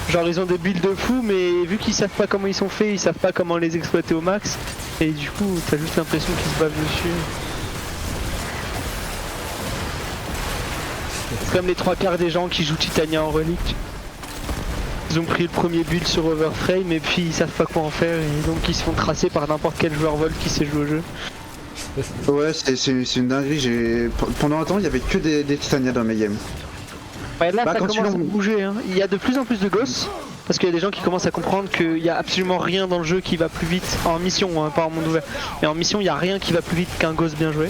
Genre ils ont des builds de fou mais vu qu'ils savent pas comment ils sont faits, ils savent pas comment les exploiter au max et du coup t'as juste l'impression qu'ils se bavent dessus. C'est comme les 3/4 des gens qui jouent Titania en relique. Ils ont pris le premier build sur Overframe et puis ils savent pas quoi en faire et donc ils se font tracer par n'importe quel joueur vol qui sait jouer au jeu.
Ouais, c'est une dinguerie. Pendant un temps, il y avait que des Titania dans mes games.
Ouais, là
Bah,
ça
quand
commence
tu
à bouger hein. Il y a de plus en plus de gosses parce qu'il y a des gens qui commencent à comprendre qu'il y a absolument rien dans le jeu qui va plus vite en mission, hein, pas en monde ouvert. Mais en mission il y a rien qui va plus vite qu'un gosse bien joué.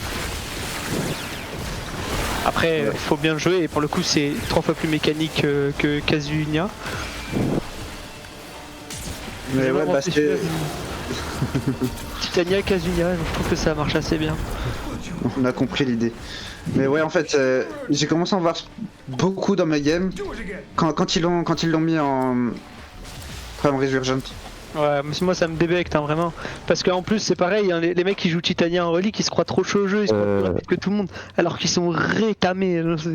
Après il faut bien jouer et pour le coup c'est 3 fois plus mécanique que Kazuya.
Mais ouais, bah c'est.
Titania, Kazuya, je trouve que ça marche assez bien.
on a compris l'idée. Mais ouais, en fait, j'ai commencé à en voir beaucoup dans mes games
Do it again.
quand ils l'ont mis en Prime Resurgent.
Ouais, mais moi ça me débecte hein, vraiment. Parce qu'en plus c'est pareil, hein, les mecs qui jouent Titania en relique ils se croient trop chaud au jeu, ils se croient plus rapides que tout le monde, alors qu'ils sont rétamés. Je sais.
Je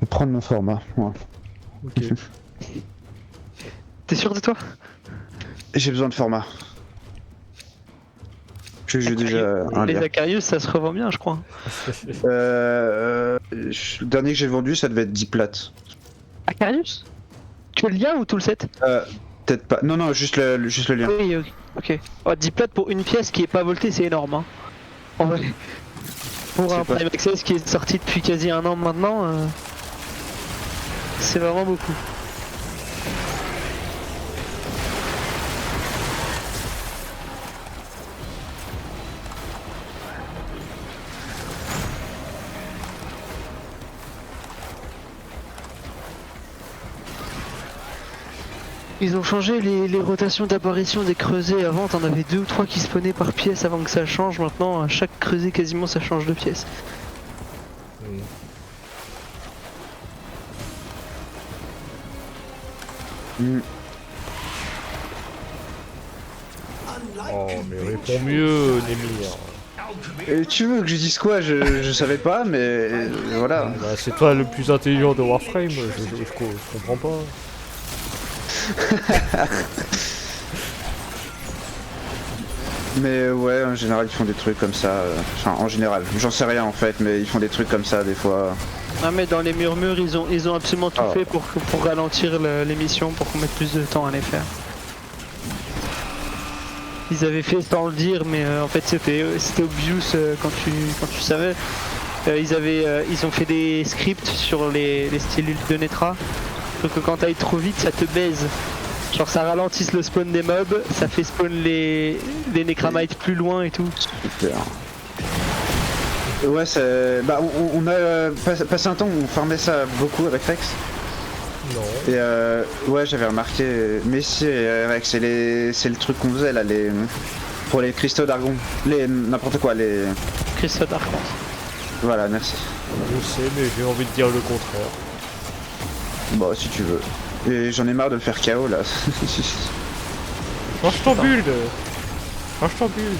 vais prendre mon format. Ouais.
Ok.
T'es sûr de toi?
J'ai besoin de format. J'ai déjà un
Les
lien.
Acarius ça se revend bien je crois.
Le dernier que j'ai vendu, ça devait être 10 plates.
Acarius? Tu veux le lien ou tout le set?
Peut-être pas. Non, non, juste le lien.
Oui, ok. Oh, 10 plates pour une pièce qui est pas voltée, c'est énorme. Hein. En vrai. Pour un
pas-
Prime Access qui est sorti depuis quasi un an maintenant, c'est vraiment beaucoup. Ils ont changé les rotations d'apparition des creusets. Avant, t'en avais 2 ou 3 qui spawnaient par pièce avant que ça change. Maintenant, à chaque creuset, quasiment, ça change de pièce.
Mm.
Oh, mais réponds mieux, Némir.
Et tu veux que je dise quoi? Je savais pas, mais voilà.
Bah, c'est toi le plus intelligent de Warframe, je comprends pas.
Mais ouais, en général, ils font des trucs comme ça. Enfin, en général, j'en sais rien en fait, mais ils font des trucs comme ça des fois.
Ah mais dans les murmures ils ont absolument tout
Ah.
fait pour ralentir l'émission, pour qu'on mette plus de temps à les faire. Ils avaient fait sans le dire mais en fait c'était obvious quand tu savais. Ils ont fait des scripts sur les styles de Netra. Donc que quand t'ailles trop vite ça te baise. Genre ça ralentisse le spawn des mobs, ça fait spawn les Necramites plus loin et tout.
Super. Ouais, c'est. Bah, on a passé un temps où on farmait ça beaucoup avec Rex.
Non.
Et ouais, j'avais remarqué. Mais si, Rex, c'est le truc qu'on faisait là, pour les cristaux d'argon. N'importe quoi, les.
Cristaux d'Arcance.
Voilà, merci.
Je sais, mais j'ai envie de dire le contraire.
Bon, si tu veux. Et j'en ai marre de le faire KO là.
Change ton build. Change ton build.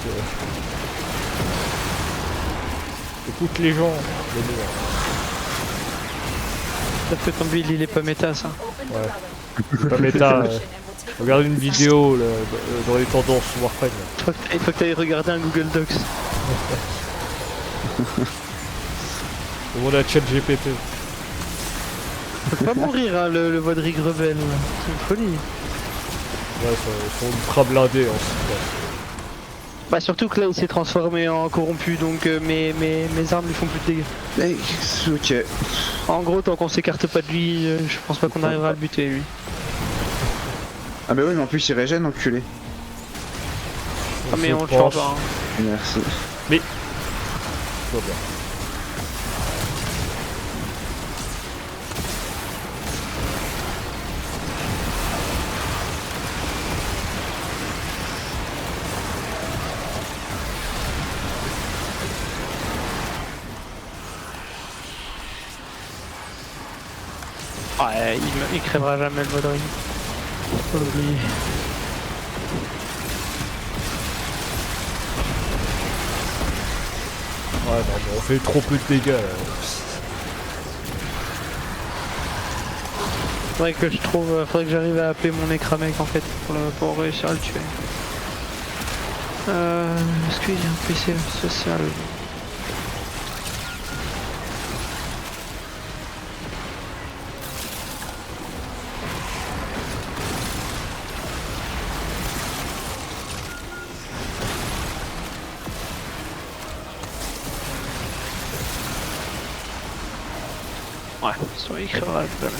Écoute les gens, Némir.
Peut-être que ton build il est pas méta ça.
Open the
Ouais.
relic.
C'est pas méta.
And we'll take a
Regarde
look
une
at the
vidéo là, dans les tendances Warframe.
Il faut que tu ailles regarder un Google Docs.
Demande à ChatGPT.
Faut pas mourir hein, le Vodrig rebelle. C'est une folie.
Ouais, ils sont ultra blindés en ce moment.
Bah surtout que là il s'est transformé en corrompu donc mes armes lui font plus de dégâts.
Mais, ok.
En gros tant qu'on s'écarte pas de lui, je pense pas qu'on arrivera à le buter lui.
Ah, mais oui, mais en plus il régène, enculé.
Ah mais
se
on le
penche.
change pas. Hein.
Merci.
Tout va bien.
Ouais, il crèvera jamais le Vodrig. Faut l'oublier.
Ouais, non, mais on fait trop peu de dégâts là.
Faudrait que faudrait que j'arrive à appeler mon Necramec en fait pour réussir à le tuer. Est-ce qu'il y a un PC social? Ouais, soit il crèvera jamais.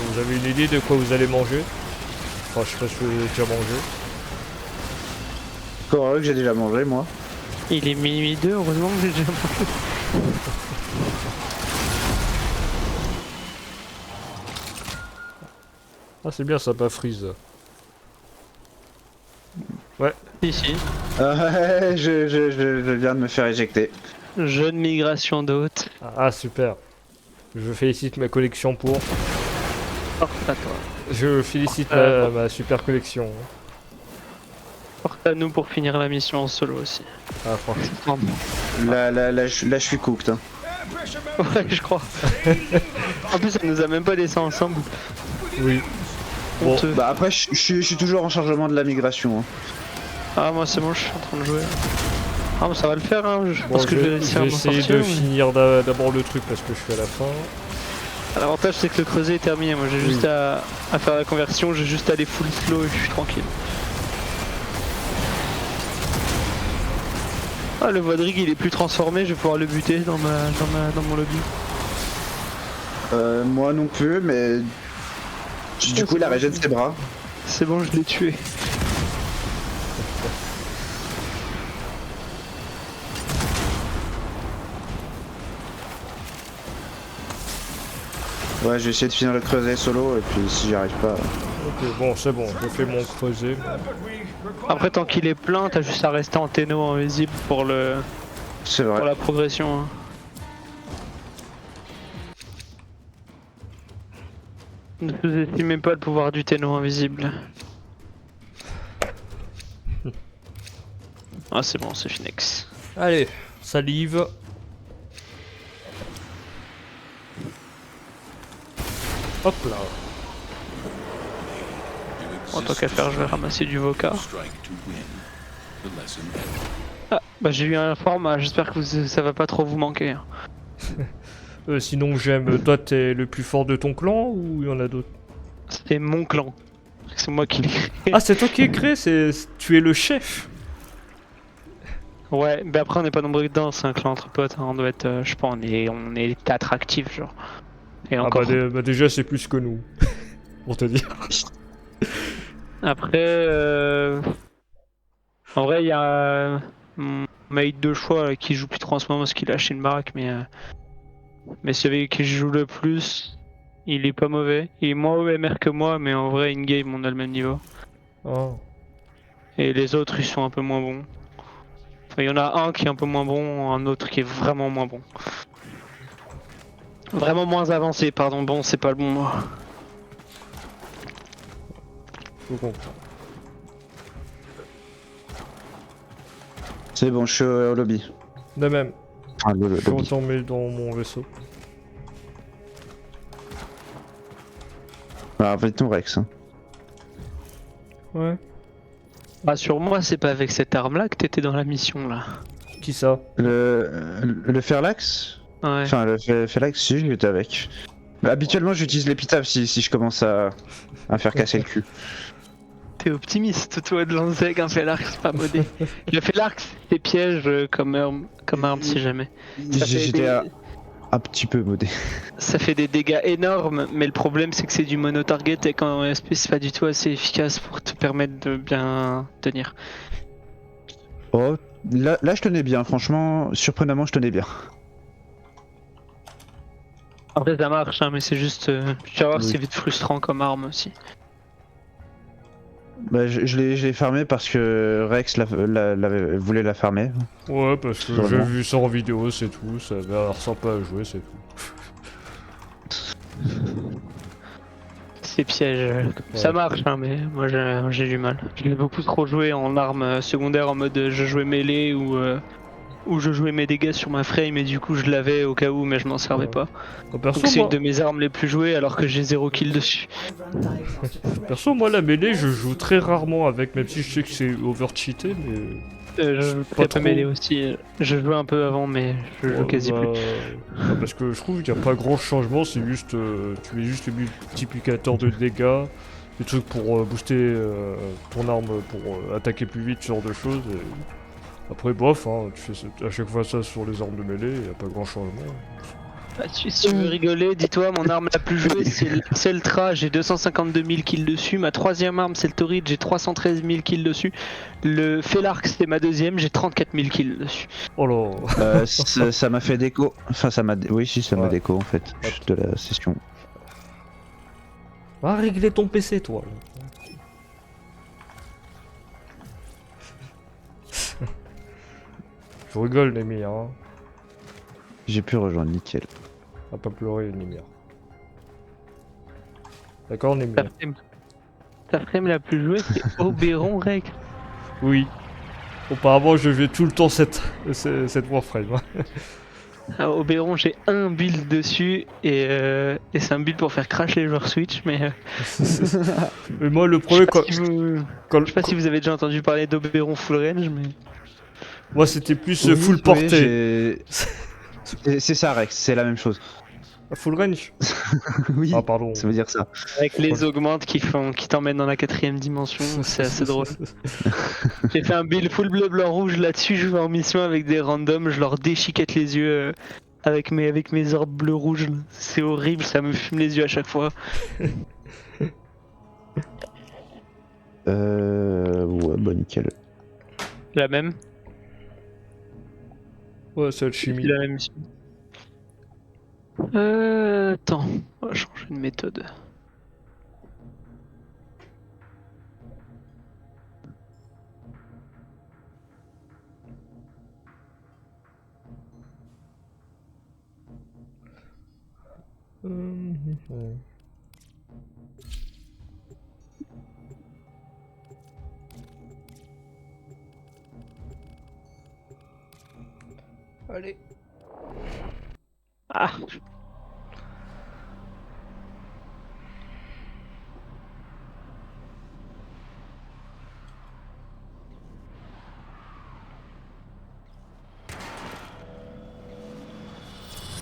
Vous avez une idée de quoi vous allez manger? Enfin, je sais pas si vous avez déjà mangé.
Encore heureux que j'ai déjà mangé, moi.
Il est minuit 2, heureusement que j'ai déjà mangé.
Ah, c'est bien ça, pas freeze.
Ici.
Ouais, je viens de me faire éjecter.
Jeune migration d'hôtes.
Ah, super. Je félicite ma collection pour.
Porte à toi.
Je félicite ma super collection.
Porte à nous pour finir la mission en solo aussi.
Ah, franchement.
Là, je suis cooked. Hein.
Ouais, je crois. En plus, ça nous a même pas laissé ensemble.
Oui. Bon.
Honteux.
Bah après, je suis toujours en chargement de la migration. Hein.
Ah, moi c'est bon, je suis en train de jouer. Ah, mais ça va le faire, hein. Je
Bon,
pense que je vais réussir à m'en
essayer
sortir.
de
mais-
finir d'abord le truc parce que je suis à la fin.
L'avantage, c'est que le creuset est terminé. Moi, j'ai juste à faire la conversion. J'ai juste à aller full slow et je suis tranquille. Ah, le Voidrig il est plus transformé. Je vais pouvoir le buter dans mon lobby.
Moi non plus, mais du coup, il a régène ses bras.
C'est bon, je l'ai tué.
Ouais, je vais essayer de finir le creuset solo, et puis si j'y arrive pas.
Ok, bon, c'est bon, je fais mon creuset.
But we require
Après, tant qu'il est plein, t'as juste à rester en téno invisible pour
C'est
pour
vrai.
la progression. Hein. Ne sous-estimez pas le pouvoir du téno invisible. Ah, c'est bon, c'est Finex.
Allez, salive. Hop là.
En tant qu'à faire, je vais ramasser du Voca. Ah, bah j'ai eu un format, j'espère que ça va pas trop vous manquer. Hein.
Sinon j'aime, toi t'es le plus fort de ton clan ou il y en a d'autres?
C'est mon clan. C'est moi qui l'ai créé.
Ah, c'est toi qui es créé, tu es le chef.
Ouais, mais après on n'est pas nombreux dedans, c'est un clan entre potes. Hein. On doit être, je sais pas, on est 4 actifs genre. Et
Ah
encore.
bah déjà c'est plus que nous. Pour te dire.
Après, en vrai, il y a mon mate de choix là, qui joue plus trop en ce moment parce qu'il a acheté une baraque, mais celui qui joue le plus, il est pas mauvais. Il est moins OMR que moi, mais en vrai, in-game, on a le même niveau.
Oh.
Et les autres, ils sont un peu moins bons. Enfin, il y en a un qui est un peu moins bon, un autre qui est vraiment moins bon. Vraiment moins avancé, pardon, bon, c'est pas le bon mot.
Je comprends.
C'est bon, je suis au lobby.
De même,
Enfin, le
je suis
lobby.
retombé dans mon vaisseau.
Ah, avec ton Rex. Hein.
Ouais.
Rassure-moi, c'est pas avec cette arme-là que t'étais dans la mission, là.
Qui ça?
Le Ferlax.
Ouais.
Enfin, le Ferlax, si, j'étais avec. Mais habituellement, j'utilise l'épitaphe si je commence à faire casser le cul.
T'es optimiste, toi, de lancer avec un Felarx, pas modé. Le Felarx, c'est piège comme arme si jamais. Ça fait
J'étais
des-
un petit peu modé.
Ça fait des dégâts énormes, mais le problème c'est que c'est du mono-target et qu'en SP c'est pas du tout assez efficace pour te permettre de bien tenir.
Oh, là, je tenais bien, franchement, surprenamment, je tenais bien.
Après ça marche, hein, mais c'est juste. Tu vas voir,
Oui.
c'est vite frustrant comme arme aussi.
Bah, je l'ai farmé parce que Rex voulait la farmer.
Ouais, parce que
Vraiment.
j'ai vu ça en vidéo, c'est tout. Ça avait l'air sympa à jouer, c'est tout.
C'est piège. Ça marche, hein, mais moi j'ai du mal. J'ai beaucoup trop joué en arme secondaire en mode je jouais mêlée ou je jouais mes dégâts sur ma frame et du coup je l'avais au cas où, mais je m'en servais
Ouais.
pas.
Perso,
Donc c'est
moi,
une de mes armes les plus jouées alors que j'ai 0 kill dessus.
moi, la mêlée, je joue très rarement avec, même si je sais que c'est over-cheaté, mais...
Je joue
Pas
très
trop.
peu mêlée aussi. Je jouais un peu avant, mais je joue
Ouais,
quasi
bah,
plus.
ouais, parce que je trouve qu'il n'y a pas grand changement, c'est juste... tu mets juste les multiplicateurs de dégâts, des trucs pour booster ton arme, pour attaquer plus vite, ce genre de choses. Et... Après, bof, hein, tu fais à chaque fois ça sur les armes de mêlée, il n'y a pas grand changement.
Si tu veux rigoler, dis-toi, mon arme la plus jouée c'est le Celtra, j'ai 252 000 kills dessus. Ma troisième arme c'est le Torrid, j'ai 313 000 kills dessus. Le Felarx c'est ma deuxième, j'ai 34 000 kills dessus.
Oh là.
Ça m'a fait déco. Enfin, oui, si, ça m'a
Ouais.
déco en fait de la session.
Va régler ton PC, toi. Je rigole, Némir. Hein.
J'ai pu rejoindre, nickel.
Va pas pleurer, Némir. D'accord,
Ta
Némir?
frame, ta frame la plus jouée, c'est Oberon Rec.
Oui. Auparavant, je jouais tout le temps cette Warframe. Hein.
Ah, Oberon, j'ai un build dessus et c'est un build pour faire crash les joueurs Switch. Mais
Mais moi, le premier, quand,
si vous...
quand-
je sais pas si vous avez déjà entendu parler d'Oberon full range, mais
moi, c'était plus
Oui,
full
oui,
portée.
c'est ça, Rex, c'est la même chose.
Full range.
Oui,
Ah, pardon.
ça veut dire ça.
avec les augmentes qui t'emmènent dans la 4ème dimension, c'est assez drôle. J'ai fait un build full bleu blanc rouge là-dessus, je vais en mission avec des randoms, je leur déchiquette les yeux avec mes orbes bleu rouge. C'est horrible, ça me fume les yeux à chaque fois.
Ouais, bah nickel.
La même.
Ouais, c'est alchimie.
La même mission. Attends, on va changer de méthode.
Allez.
Ah,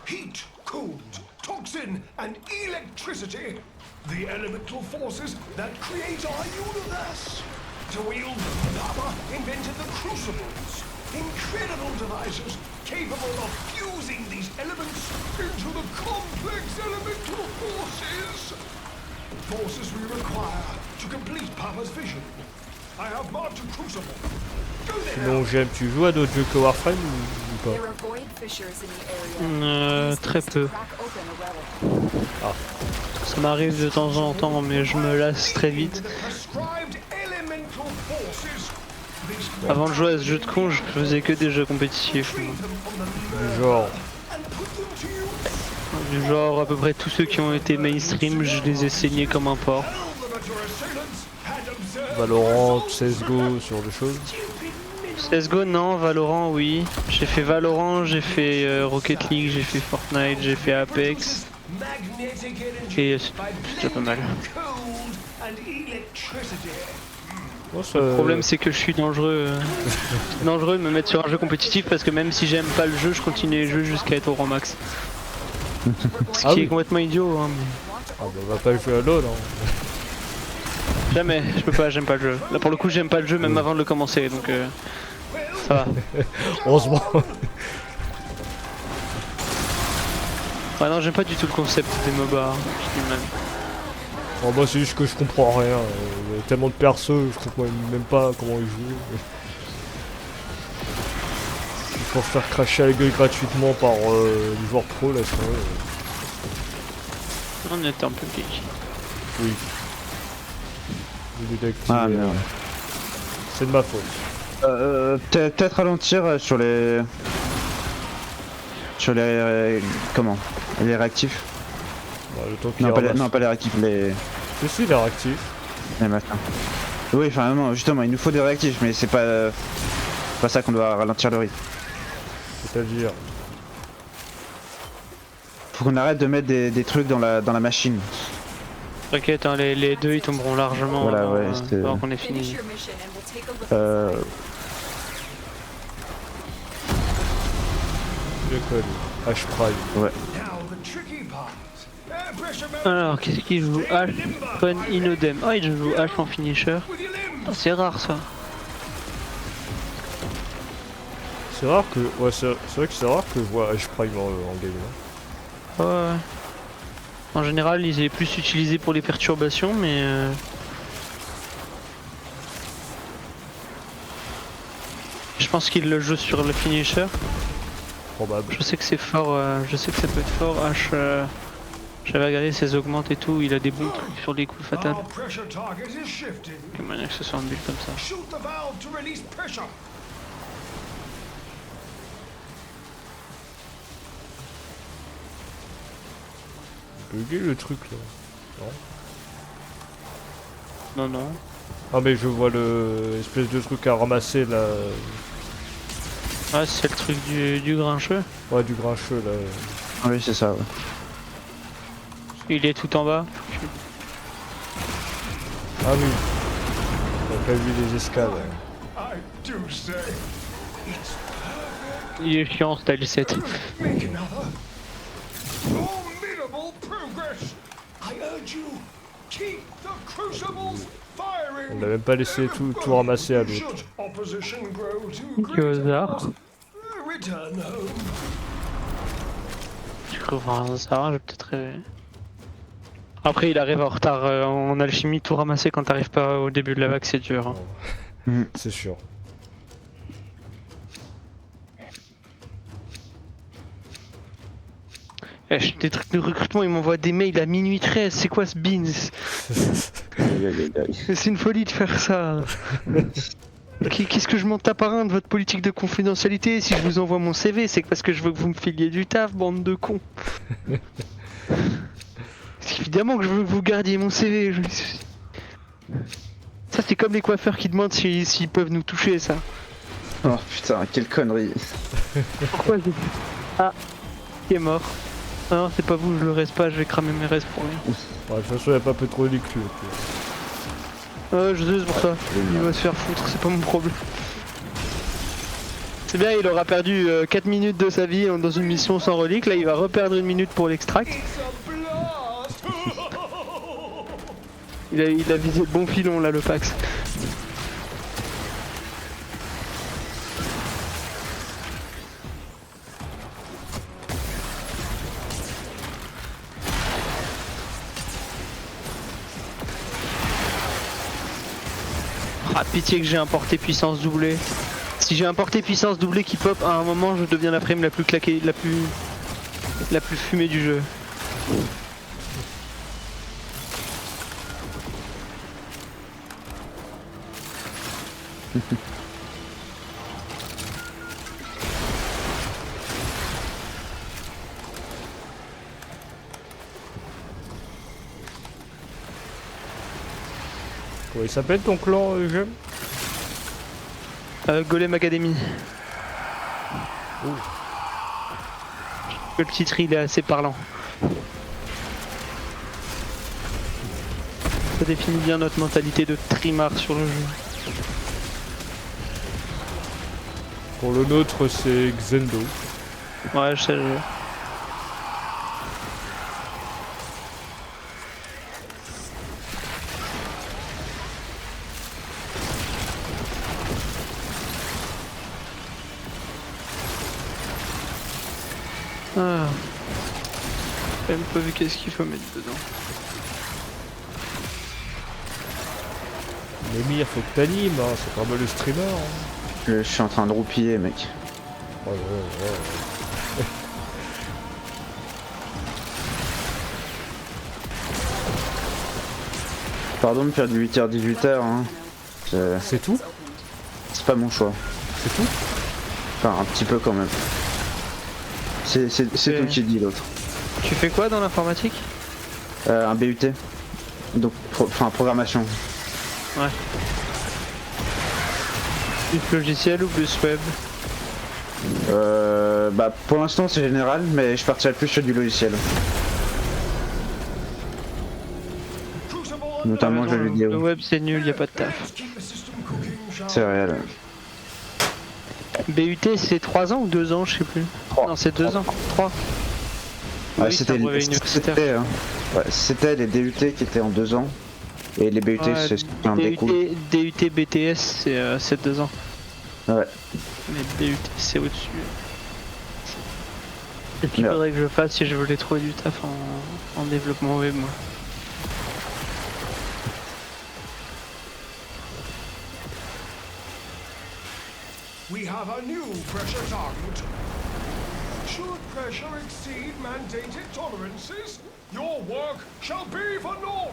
Heat, cold, toxin, and electricity. The elemental forces that create our universe. To wield them, Papa invented the crucibles. Incredible devices capable of fusing these elements into the complex elemental forces. Forces we require to complete Papa's vision. I have marked a crucible. Go there.
Sinon, j'aime. Tu joues à d'autres jeux que Warframe ou pas?
There are void fissures in the area. Use
très
these to
peu.
crack open a relic.
Ça m'arrive de temps en temps, mais je me lasse très vite.
The prescribed elemental forces. These
Avant de jouer à ce jeu de con, je faisais que des jeux compétitifs. moi.
them from the
Du genre.
and put them to use.
Du genre, à peu près tous ceux qui ont été mainstream, je les ai saignés comme un porc.
Tell them that your assailants had observed
Valorant, CSGO, ce genre de choses.
CSGO, non. Valorant, oui. J'ai fait Valorant, j'ai fait Rocket League, j'ai fait Fortnite, j'ai fait Apex.
magnetic energy
Et c'est déjà pas mal.
cold and electricity.
Moi, ça...
Le problème, c'est que je suis dangereux. C'est dangereux de me mettre sur un jeu compétitif parce que même si j'aime pas le jeu, je continue les jeux jusqu'à être au rang max. Ce
Ah
qui
oui.
est complètement idiot. Hein, mais...
Ah bah, on va pas jouer à LoL. Hein.
Jamais, je peux pas, j'aime pas le jeu. Là pour le coup, j'aime pas le jeu même avant de le commencer, donc ça va.
Heureusement.
Ouais, non, j'aime pas du tout le concept des MOBA. Hein. Je dis même.
Bon, moi, c'est juste que je comprends rien. Il y a tellement de persos, je comprends même pas comment ils jouent. Pour se faire cracher la gueule gratuitement par les joueurs pro, là, c'est vrai.
On était en public.
Oui. J'ai désactivé,
Ah merde.
c'est de ma faute.
Peut-être ralentir sur les. Sur les. Comment? Les réactifs.
Bah, le temps qu'il
Non pas les,
ramasse.
non, pas les réactifs, les.
Je suis les réactifs.
Les machins. Oui, enfin, non, justement, il nous faut des réactifs, mais c'est pas ça qu'on doit ralentir le rythme.
C'est-à-dire.
Faut qu'on arrête de mettre des trucs dans la machine.
T'inquiète, hein, les deux ils tomberont largement
Voilà,
avant,
ouais, c'était-
avant qu'on ait
Finish
fini.
your mission and we'll take a look at
Je connais. H-Prime.
Now the tricky part. Air pressure
Alors, qu'est-ce qu'il joue H, Fun, Inodem. Ah, il joue H en finisher.
with your limbs.
Ah, c'est rare ça.
C'est rare que. Ouais, c'est vrai que c'est rare que je vois H-Prime en game. Hein.
Ouais. En général, il est plus utilisé pour les perturbations, mais. Je pense qu'il le joue sur le finisher.
Probable.
Je sais que c'est fort, je sais que ça peut être fort H J'avais regardé ses augmentes et tout, il a des bons trucs sur les coups fatales.
Our pressure target is shifting.
Il y a moyen que ce soit un build comme ça.
Shoot the valve to release pressure.
Bugué le truc là.
Non, non.
Ah mais je vois le espèce de truc à ramasser là.
Ah, c'est le truc du grincheux.
Ouais, du grincheux là.
Oui, c'est ça. Ouais.
Il est tout en bas.
Ah oui. T'as pas vu les escales.
I do say, it's
Il est chiant, style 7.
make another. Formidable progress. I urge you, keep the crucibles firing.
On n'a même pas laissé tout ramasser à l'autre.
Should opposition grow to
Quel hasard.
return home.
Je crois vraiment ça, je vais peut-être rêver. Après, il arrive en retard en alchimie, tout ramasser quand t'arrives pas au début de la vague, c'est dur. Hein.
C'est sûr.
Eh, des trucs de recrutement, ils m'envoient des mails à minuit 13, c'est quoi ce beans? C'est une folie de faire ça. Qu'est-ce que je m'en tape à rien de votre politique de confidentialité? Si je vous envoie mon CV, c'est parce que je veux que vous me filiez du taf, bande de cons. C'est évidemment que je veux que vous gardiez mon CV. Ça, c'est comme les coiffeurs qui demandent s'ils peuvent nous toucher, ça.
Oh putain, quelle connerie.
Pourquoi j'ai... Ah, qui est mort. Ah non, c'est pas vous, je le reste pas, je vais cramer mes restes pour rien.
Ouais, de toute façon, il n'y a pas pétrolique lui.
Je sais, c'est pour ça. Il va se faire foutre, c'est pas mon problème. C'est bien, il aura perdu 4 minutes de sa vie dans une mission sans relique. Là, il va reperdre 1 minute pour l'extract. Il a visé le bon filon, là, le Pax. Ah, pitié que j'ai un portée puissance doublée. Si j'ai un portée puissance doublée qui pop, à un moment je deviens la frame la plus claquée, la plus fumée du jeu.
Comment il s'appelle ton clan, Jem?
Golem Academy. Le titre il est assez parlant. Ça définit bien notre mentalité de trimard sur le jeu.
Pour le nôtre, c'est Xendo.
Ouais, je sais. Ah. J'ai même pas vu qu'est-ce qu'il faut mettre dedans.
Némir, faut que t'animes, hein. C'est pas mal le streamer. Hein.
Je suis en train de roupiller, mec.
Ouais, ouais.
Pardon de faire du 8h-18h, hein.
C'est tout?
C'est pas mon choix.
C'est tout?
Enfin, un petit peu quand même. C'est tout qui dit l'autre.
Tu fais quoi dans l'informatique?
Un BUT. Donc, enfin, programmation.
Ouais. Plus logiciel ou plus web?
Bah, pour l'instant c'est général, mais je partirai plus sur du logiciel. Notamment jeux
Le
vidéo.
web c'est nul, y a pas de taf.
C'est réel.
BUT c'est 3 ans ou 2 ans, je sais plus.
3.
Non, c'est 2 ans. 3.
Ouais,
Oui, c'est un brevet universitaire.
C'était les DUT qui étaient en 2 ans. Et les BUT
Ouais,
c'est un découle.
DUT BTS c'est 2 ans.
Ouais.
Mais BUT c'est au-dessus. Et qu'il
Merde.
faudrait que je fasse si je voulais trouver du taf en développement web moi.
We have a new pressure target. Should pressure exceed mandated tolerances, your work shall be for naught.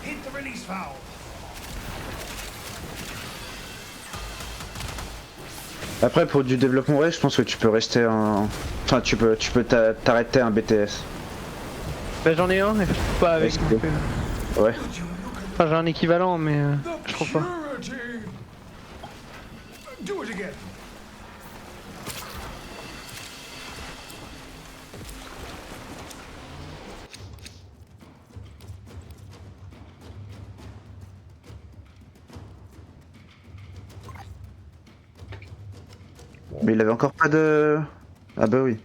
Hit the release valve.
Après, pour du développement, ouais, je pense que tu peux rester en. Enfin, tu peux t'arrêter un BTS.
Bah j'en ai un, mais pas avec.
Ouais,
donc,
Ouais.
Enfin j'ai un équivalent, mais je crois pas.
Purity. Do it again.
Mais il avait encore pas de. Ah bah oui.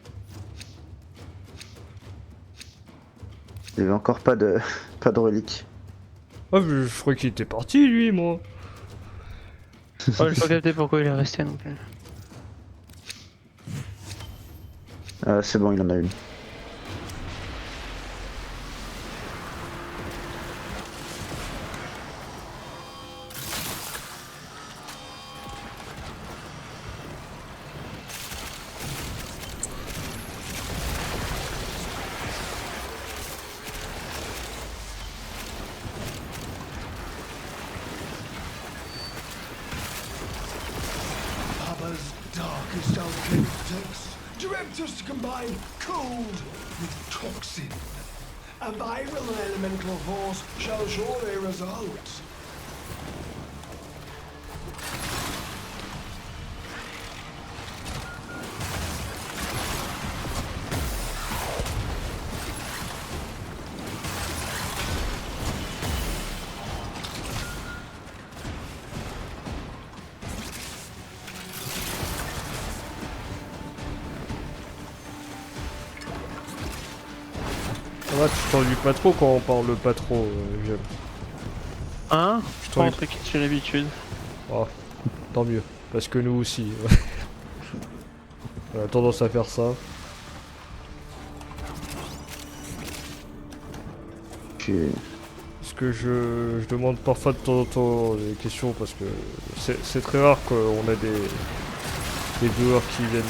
Il avait encore pas de. pas de relique.
Ah, je croyais qu'il était parti, lui, moi.
Ouais, j'ai pas capté pourquoi il est resté non plus.
Ah, c'est bon, il en a une.
Papa's darkest alchemists direct us to combine cold with toxin. A viral elemental force shall surely result.
Ça va, tu t'ennuies pas trop quand on parle pas trop, j'aime.
Hein?
Je
Pas un
t'ennuie.
truc j'ai l'habitude.
Oh, tant mieux. Parce que nous aussi. On a tendance à faire ça.
Puis.
Parce que je demande parfois de temps en temps des questions parce que c'est très rare qu'on a des viewers qui viennent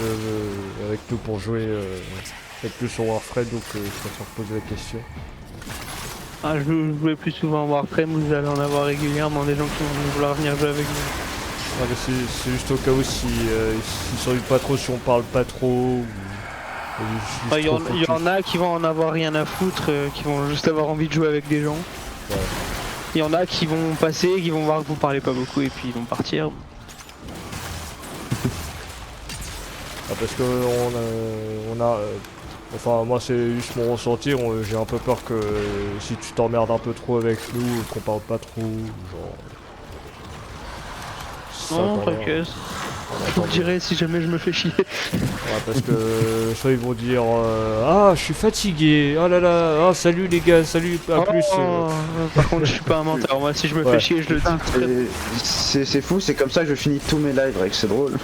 avec nous pour jouer avec nous sur Warframe, donc je préfère poser la question.
Ah, je jouais plus souvent à Warframe, vous allez en avoir régulièrement des gens qui vont vouloir venir jouer avec nous.
Ah, mais c'est juste au cas où s'ils s'ennuient pas trop, si on parle pas trop.
Il y en a qui vont en avoir rien à foutre, qui vont juste avoir envie de jouer avec des gens.
Ouais.
Il y en a qui vont passer, qui vont voir que vous parlez pas beaucoup et puis ils vont partir.
Ah, parce que enfin moi c'est juste mon ressenti, j'ai un peu peur que si tu t'emmerdes un peu trop avec nous, qu'on parle pas trop, genre... Ça,
Non,
voilà.
t'inquiète. Je vous dirai si jamais je me fais chier.
Ouais, parce que soit ils vont dire ah je suis fatigué, oh là là, ah salut les gars, salut, à plus.
Par contre je suis pas un menteur, moi si je me
Ouais.
fais chier je le dis.
C'est fou, c'est comme ça que je finis tous mes lives, Rex, c'est drôle.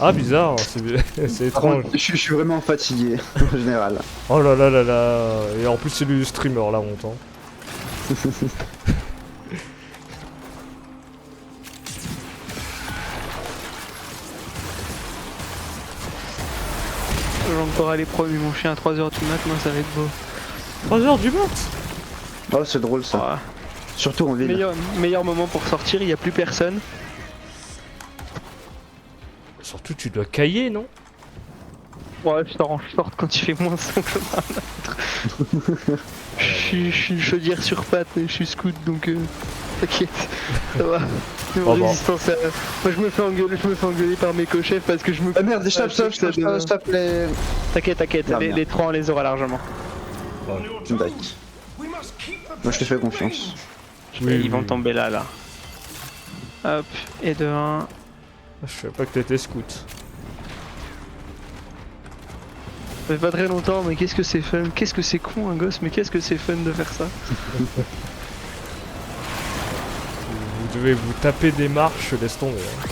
Ah bizarre, c'est
Par
étrange.
contre, je suis vraiment fatigué, en général.
Oh là là là là, et en plus c'est le streamer là on entend.
Je vais encore aller promener mon chien à 3h du mat, moi ça va être beau.
3h du mat.
Oh, c'est drôle ça.
Ouais.
Surtout en ville.
Meilleur moment pour sortir, il n'y a plus personne.
Surtout tu dois cailler, non?
Ouais, je t'arrange short quand il fait moins 5 Je suis chaudière sur pattes, mais je suis scout donc t'inquiète, ça va.
bon.
Résistance à... Moi je me fais engueuler par mes cochefs parce que je me...
Ah merde, stop les...
T'inquiète,
Merde,
les
merde.
3 on les aura largement.
On your
D'accord.
toes. We must keep the
Moi je te fais
pressure
confiance.
range.
Ils vont tomber là. Hop, et de 1.
Je savais pas que t'étais scout.
Ça fait pas très longtemps, mais qu'est-ce que c'est fun, qu'est-ce que c'est con un gosse, mais qu'est-ce que c'est fun de faire ça.
Vous devez vous taper des marches, laisse tomber. Hein.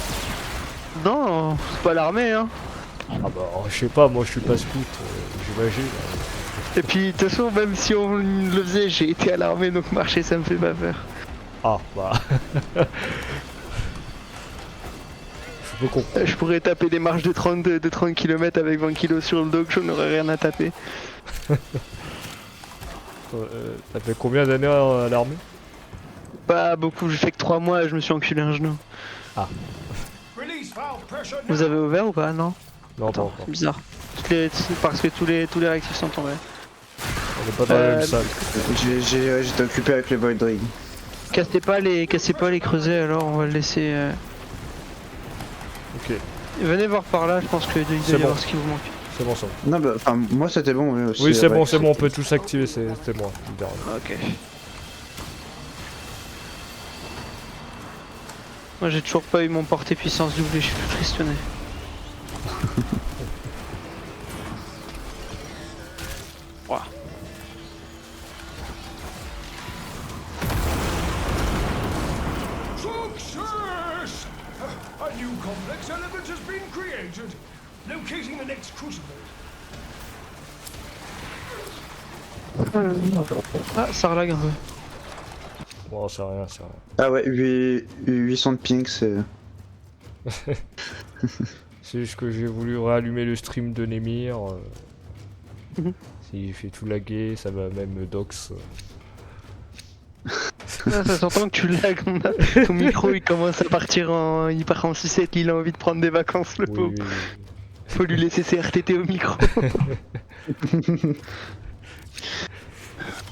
Non, c'est pas l'armée hein.
Ah bah je sais pas, moi je suis pas scout, j'imagine.
Et puis de toute façon même si on le faisait, j'ai été à l'armée donc marcher ça me fait pas peur.
Ah bah. Je peux comprendre.
Je pourrais taper des marches de 30 km avec 20 kg sur le dos que je n'aurais rien à taper.
T'as fait combien d'années à l'armée?
Pas beaucoup, j'ai fait que 3 mois et je me suis enculé un genou.
Release valve pressure
Vous
now.
avez ouvert ou pas? Non?
Non, pas
Attends,
encore.
c'est bizarre. Parce que tous les réactifs sont tombés.
On est pas dans la même salle.
J'étais occupé avec le Void Rig.
Cassez pas les creusets alors, on va le laisser.
Ok,
Venez voir par là, je pense que il doit y
C'est
avoir
bon.
ce qui vous manque.
c'est bon ça.
Non, bah, enfin, moi c'était bon.
Oui, c'est bon, on peut tous activer, c'était moi. littéralement.
Ok. Moi j'ai toujours pas eu mon portée puissance doublée, je suis tout tristonné. Ouah.
Success! A new complex element has been created. Locating the next crucible.
Ah, ça relag un peu.
Bon, c'est rien, c'est rien.
Ah ouais, 800 de ping, c'est.
C'est juste que j'ai voulu réallumer le stream de Nemir.
Mhm.
S'il fait tout laguer, ça va même dox.
Ah, ça s'entend que tu lags, ton micro il commence à partir en. Il part en 6-7, il a envie de prendre des vacances le
Oui,
pauvre.
oui, oui.
Faut lui laisser ses RTT au micro.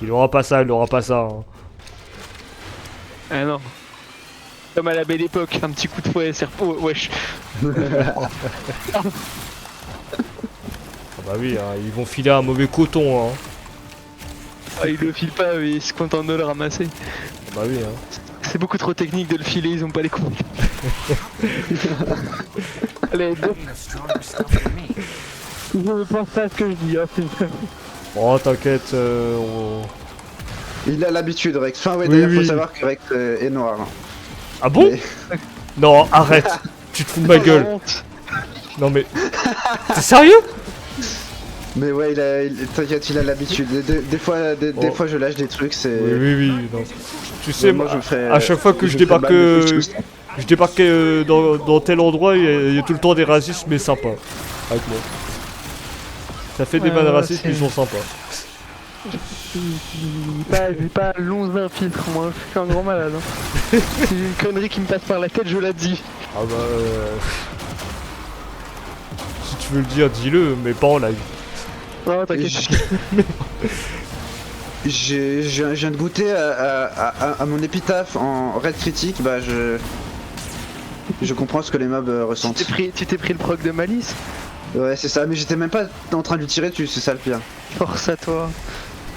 Il aura pas ça, il aura pas ça. Hein.
Ah non. Comme à la belle époque, un petit coup de fouet, serpent, wesh.
Ah bah oui, hein, ils vont filer un mauvais coton. Hein.
Ah, ils le filent pas, mais ils se contentent de le ramasser.
Ah bah oui, hein.
C'est beaucoup trop technique de le filer, ils ont pas les couilles. Allez, go.
Made of stronger stuff than me.
Je ne pense pas à ce que je dis, hein, c'est
Oh, t'inquiète, on...
Il a l'habitude, Rex. Enfin, ouais,
Oui,
d'ailleurs,
oui.
faut savoir que Rex est noir. Hein.
Ah bon?
Mais-
Non, arrête. Tu te fous de ma gueule. Non mais... T'es sérieux?
Mais ouais, t'inquiète, il a l'habitude. Des fois, des
Oh.
fois, je lâche des trucs, c'est.
Oui, oui, oui. Non. Tu sais,
Moi, je ferais-
à chaque fois que je
ferais
débarque,
mal de plus, tout ça.
je débarque dans tel endroit, il y a tout le temps des racistes, mais sympas. Avec moi. Ça fait des
Ouais,
vannes
ouais,
racistes,
c'est-
mais ils sont sympas.
J'ai pas l'once d'un filtre, moi, je suis un grand malade. Hein. Si j'ai une connerie qui me passe par la tête, je la dis.
Ah bah... Si tu veux le dire, dis-le, mais pas en live.
Non, t'inquiète.
Je viens de goûter à mon épitaphe en raid critique, bah je comprends ce que les mobs ressentent.
Tu t'es pris le proc de malice?
Ouais, c'est ça, mais j'étais même pas en train de lui tirer dessus, c'est ça le pire.
Force à toi.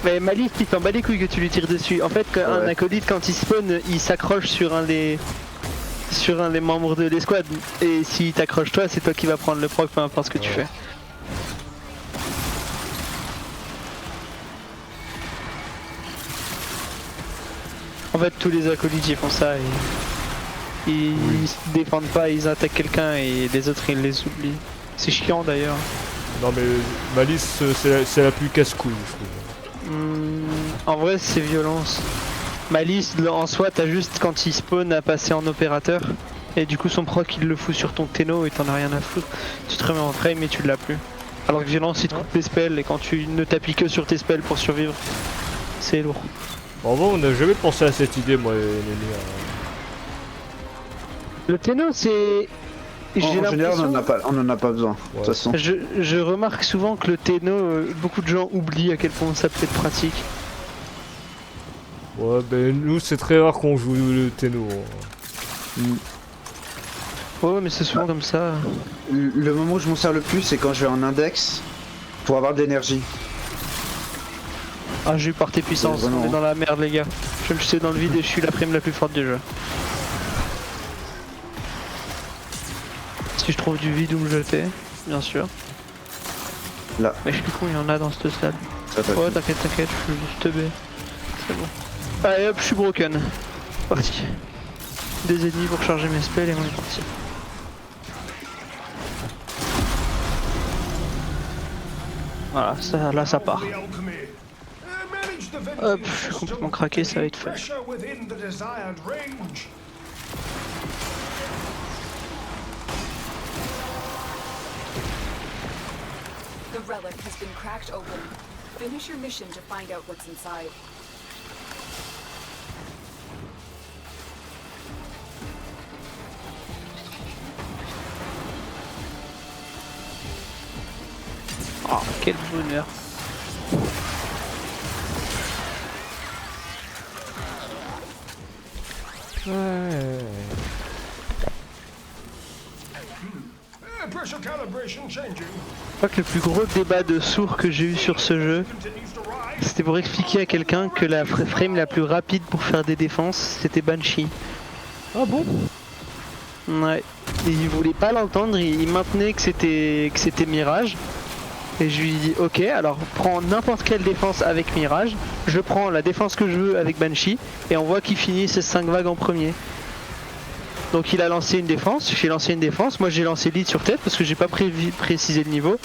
Mais malice, il t'en bat les couilles que tu lui tires dessus. En fait, un
Ouais.
acolyte, quand il spawn, il s'accroche sur un des membres de l'escouade. Et s'il t'accroche toi, c'est toi qui vas prendre le proc, peu importe ce que tu
Ouais.
fais. En fait, tous les acolytes ils font ça. Ils se défendent pas, ils attaquent quelqu'un et les autres ils les oublient. C'est chiant d'ailleurs.
Non mais Malice, c'est la plus casse-couille, je trouve.
En vrai, c'est violence. Malice, en soi, t'as juste quand il spawn à passer en opérateur. Et du coup, son proc il le fout sur ton téno et t'en as rien à foutre. Tu te remets en frame et tu l'as plus. Alors que violence, il te coupe tes spells et quand tu ne t'appuies que sur tes spells pour survivre, c'est lourd.
En vrai, on n'a jamais pensé à cette idée, moi et Némi.
Le téno, c'est.
En
J'ai
général,
l'impression.
on en a pas besoin, de
Ouais.
toute façon.
Je remarque souvent que le téno, beaucoup de gens oublient à quel point ça peut être pratique.
Ouais, ben nous, c'est très rare qu'on joue le téno.
Ouais, mais c'est souvent comme ça.
Le moment où je m'en sers le plus, c'est quand je vais en index pour avoir de l'énergie.
Ah, j'ai eu portée puissance,
Vraiment.
on est dans la merde, les gars. Je le sais dans le vide et je suis la prime la plus forte du jeu. Si je trouve du vide où me jeter, bien sûr.
Là.
Mais je suis con, il y en a dans cette salle.
Ça va.
Ouais, t'inquiète, je suis juste teubé. C'est bon. Allez hop, je suis broken. Parti. Des ennemis pour charger mes spells et on est parti. Voilà, ça, là ça part.
The alchemy. Manage the ventilation
Hop, je suis
system
complètement craqué, ça va être fait.
pressure within the desired range.
The relic has been cracked open. Finish your mission to find out what's inside.
Oh, quel bonheur.
Pressure calibration changing.
Je crois que le plus gros débat de sourds que j'ai eu sur ce jeu,
Continues to rise.
c'était pour expliquer à quelqu'un que la frame la plus rapide pour faire des défenses, c'était Banshee.
Ah bon?
Ouais. Et il voulait pas l'entendre, il maintenait que c'était Mirage. Et je lui ai dit ok, alors prends n'importe quelle défense avec Mirage, je prends la défense que je veux avec Banshee, et on voit qui finit ses 5 vagues en premier. Donc il a lancé une défense, j'ai lancé une défense, moi j'ai lancé lead sur tête parce que j'ai pas précisé le niveau.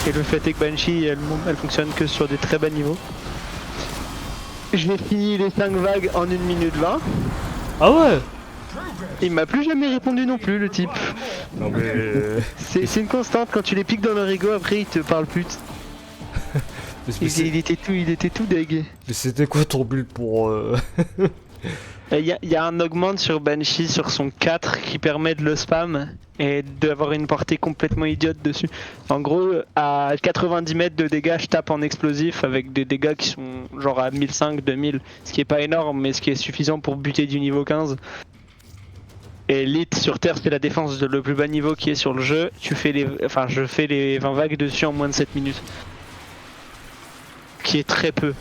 Et le fait est que Banshee elle fonctionne que sur des très bas niveaux. J'ai fini les 5 vagues en 1 minute 20.
Ah ouais?
Il m'a plus jamais répondu non plus le type.
Non mais...
C'est une constante, quand tu les piques dans leur ego après ils te parlent plus. Il était tout deg.
Mais c'était quoi ton build pour...
Il y a un augment sur Banshee sur son 4 qui permet de le spam et d'avoir une portée complètement idiote dessus. En gros, à 90 mètres de dégâts, je tape en explosif avec des dégâts qui sont genre à 1500, 2000, ce qui est pas énorme mais ce qui est suffisant pour buter du niveau 15. Et Elite sur Terre, c'est la défense de le plus bas niveau qui est sur le jeu. Je fais les 20 vagues dessus en moins de 7 minutes. Qui est très peu.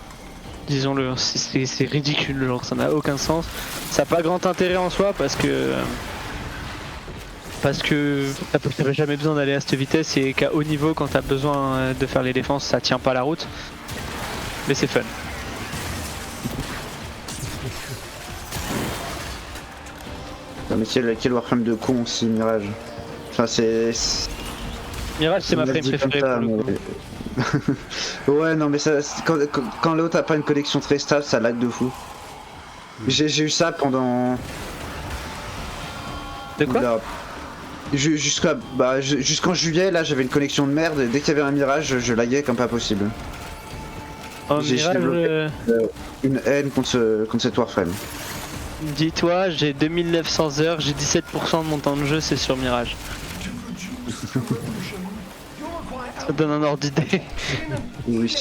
Disons-le, c'est ridicule, genre ça n'a aucun sens. Ça n'a pas grand intérêt en soi parce que t'avais jamais besoin d'aller à cette vitesse et qu'à haut niveau quand t'as besoin de faire les défenses ça tient pas la route. Mais c'est fun.
Non, mais quel warframe de con aussi, Mirage. Enfin,
Mirage c'est ma frame préférée pour le coup.
Ouais, non, mais ça, quand l'autre a pas une connexion très stable, ça lag de fou. J'ai eu ça pendant.
De quoi?
Oula. Jusqu'en juillet, là, j'avais une connexion de merde. Et dès qu'il y avait un Mirage, je laguais comme pas possible.
Oh,
J'ai développé une haine contre cet warframe.
Dis-toi, j'ai 2900 heures, j'ai 17% de mon temps de jeu, c'est sur Mirage. Ça donne un ordre d'idée.
Oui.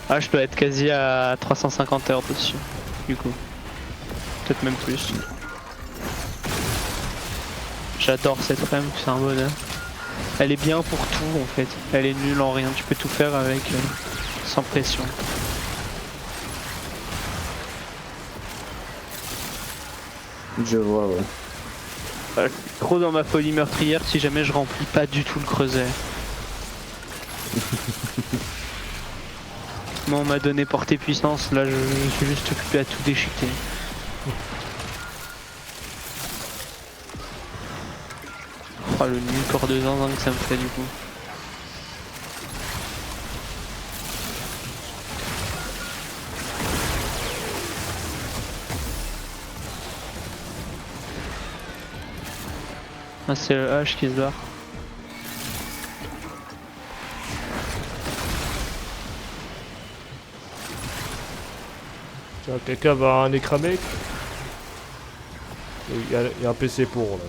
Ah, je dois être quasi à 350 heures dessus, du coup. Peut-être même plus. J'adore cette frame, c'est un bonheur. Elle est bien pour tout en fait. Elle est nulle en rien, tu peux tout faire avec sans pression.
Je vois, ouais.
Je suis trop dans ma folie meurtrière si jamais je remplis pas du tout le creuset. Moi on m'a donné portée puissance, là je suis juste occupé à tout déchiqueter. Oh le nul corps de zinzin que ça me fait du coup. Ah c'est le H qui se barre.
Tiens, quelqu'un va un écran mec. Il y a un PC pour là.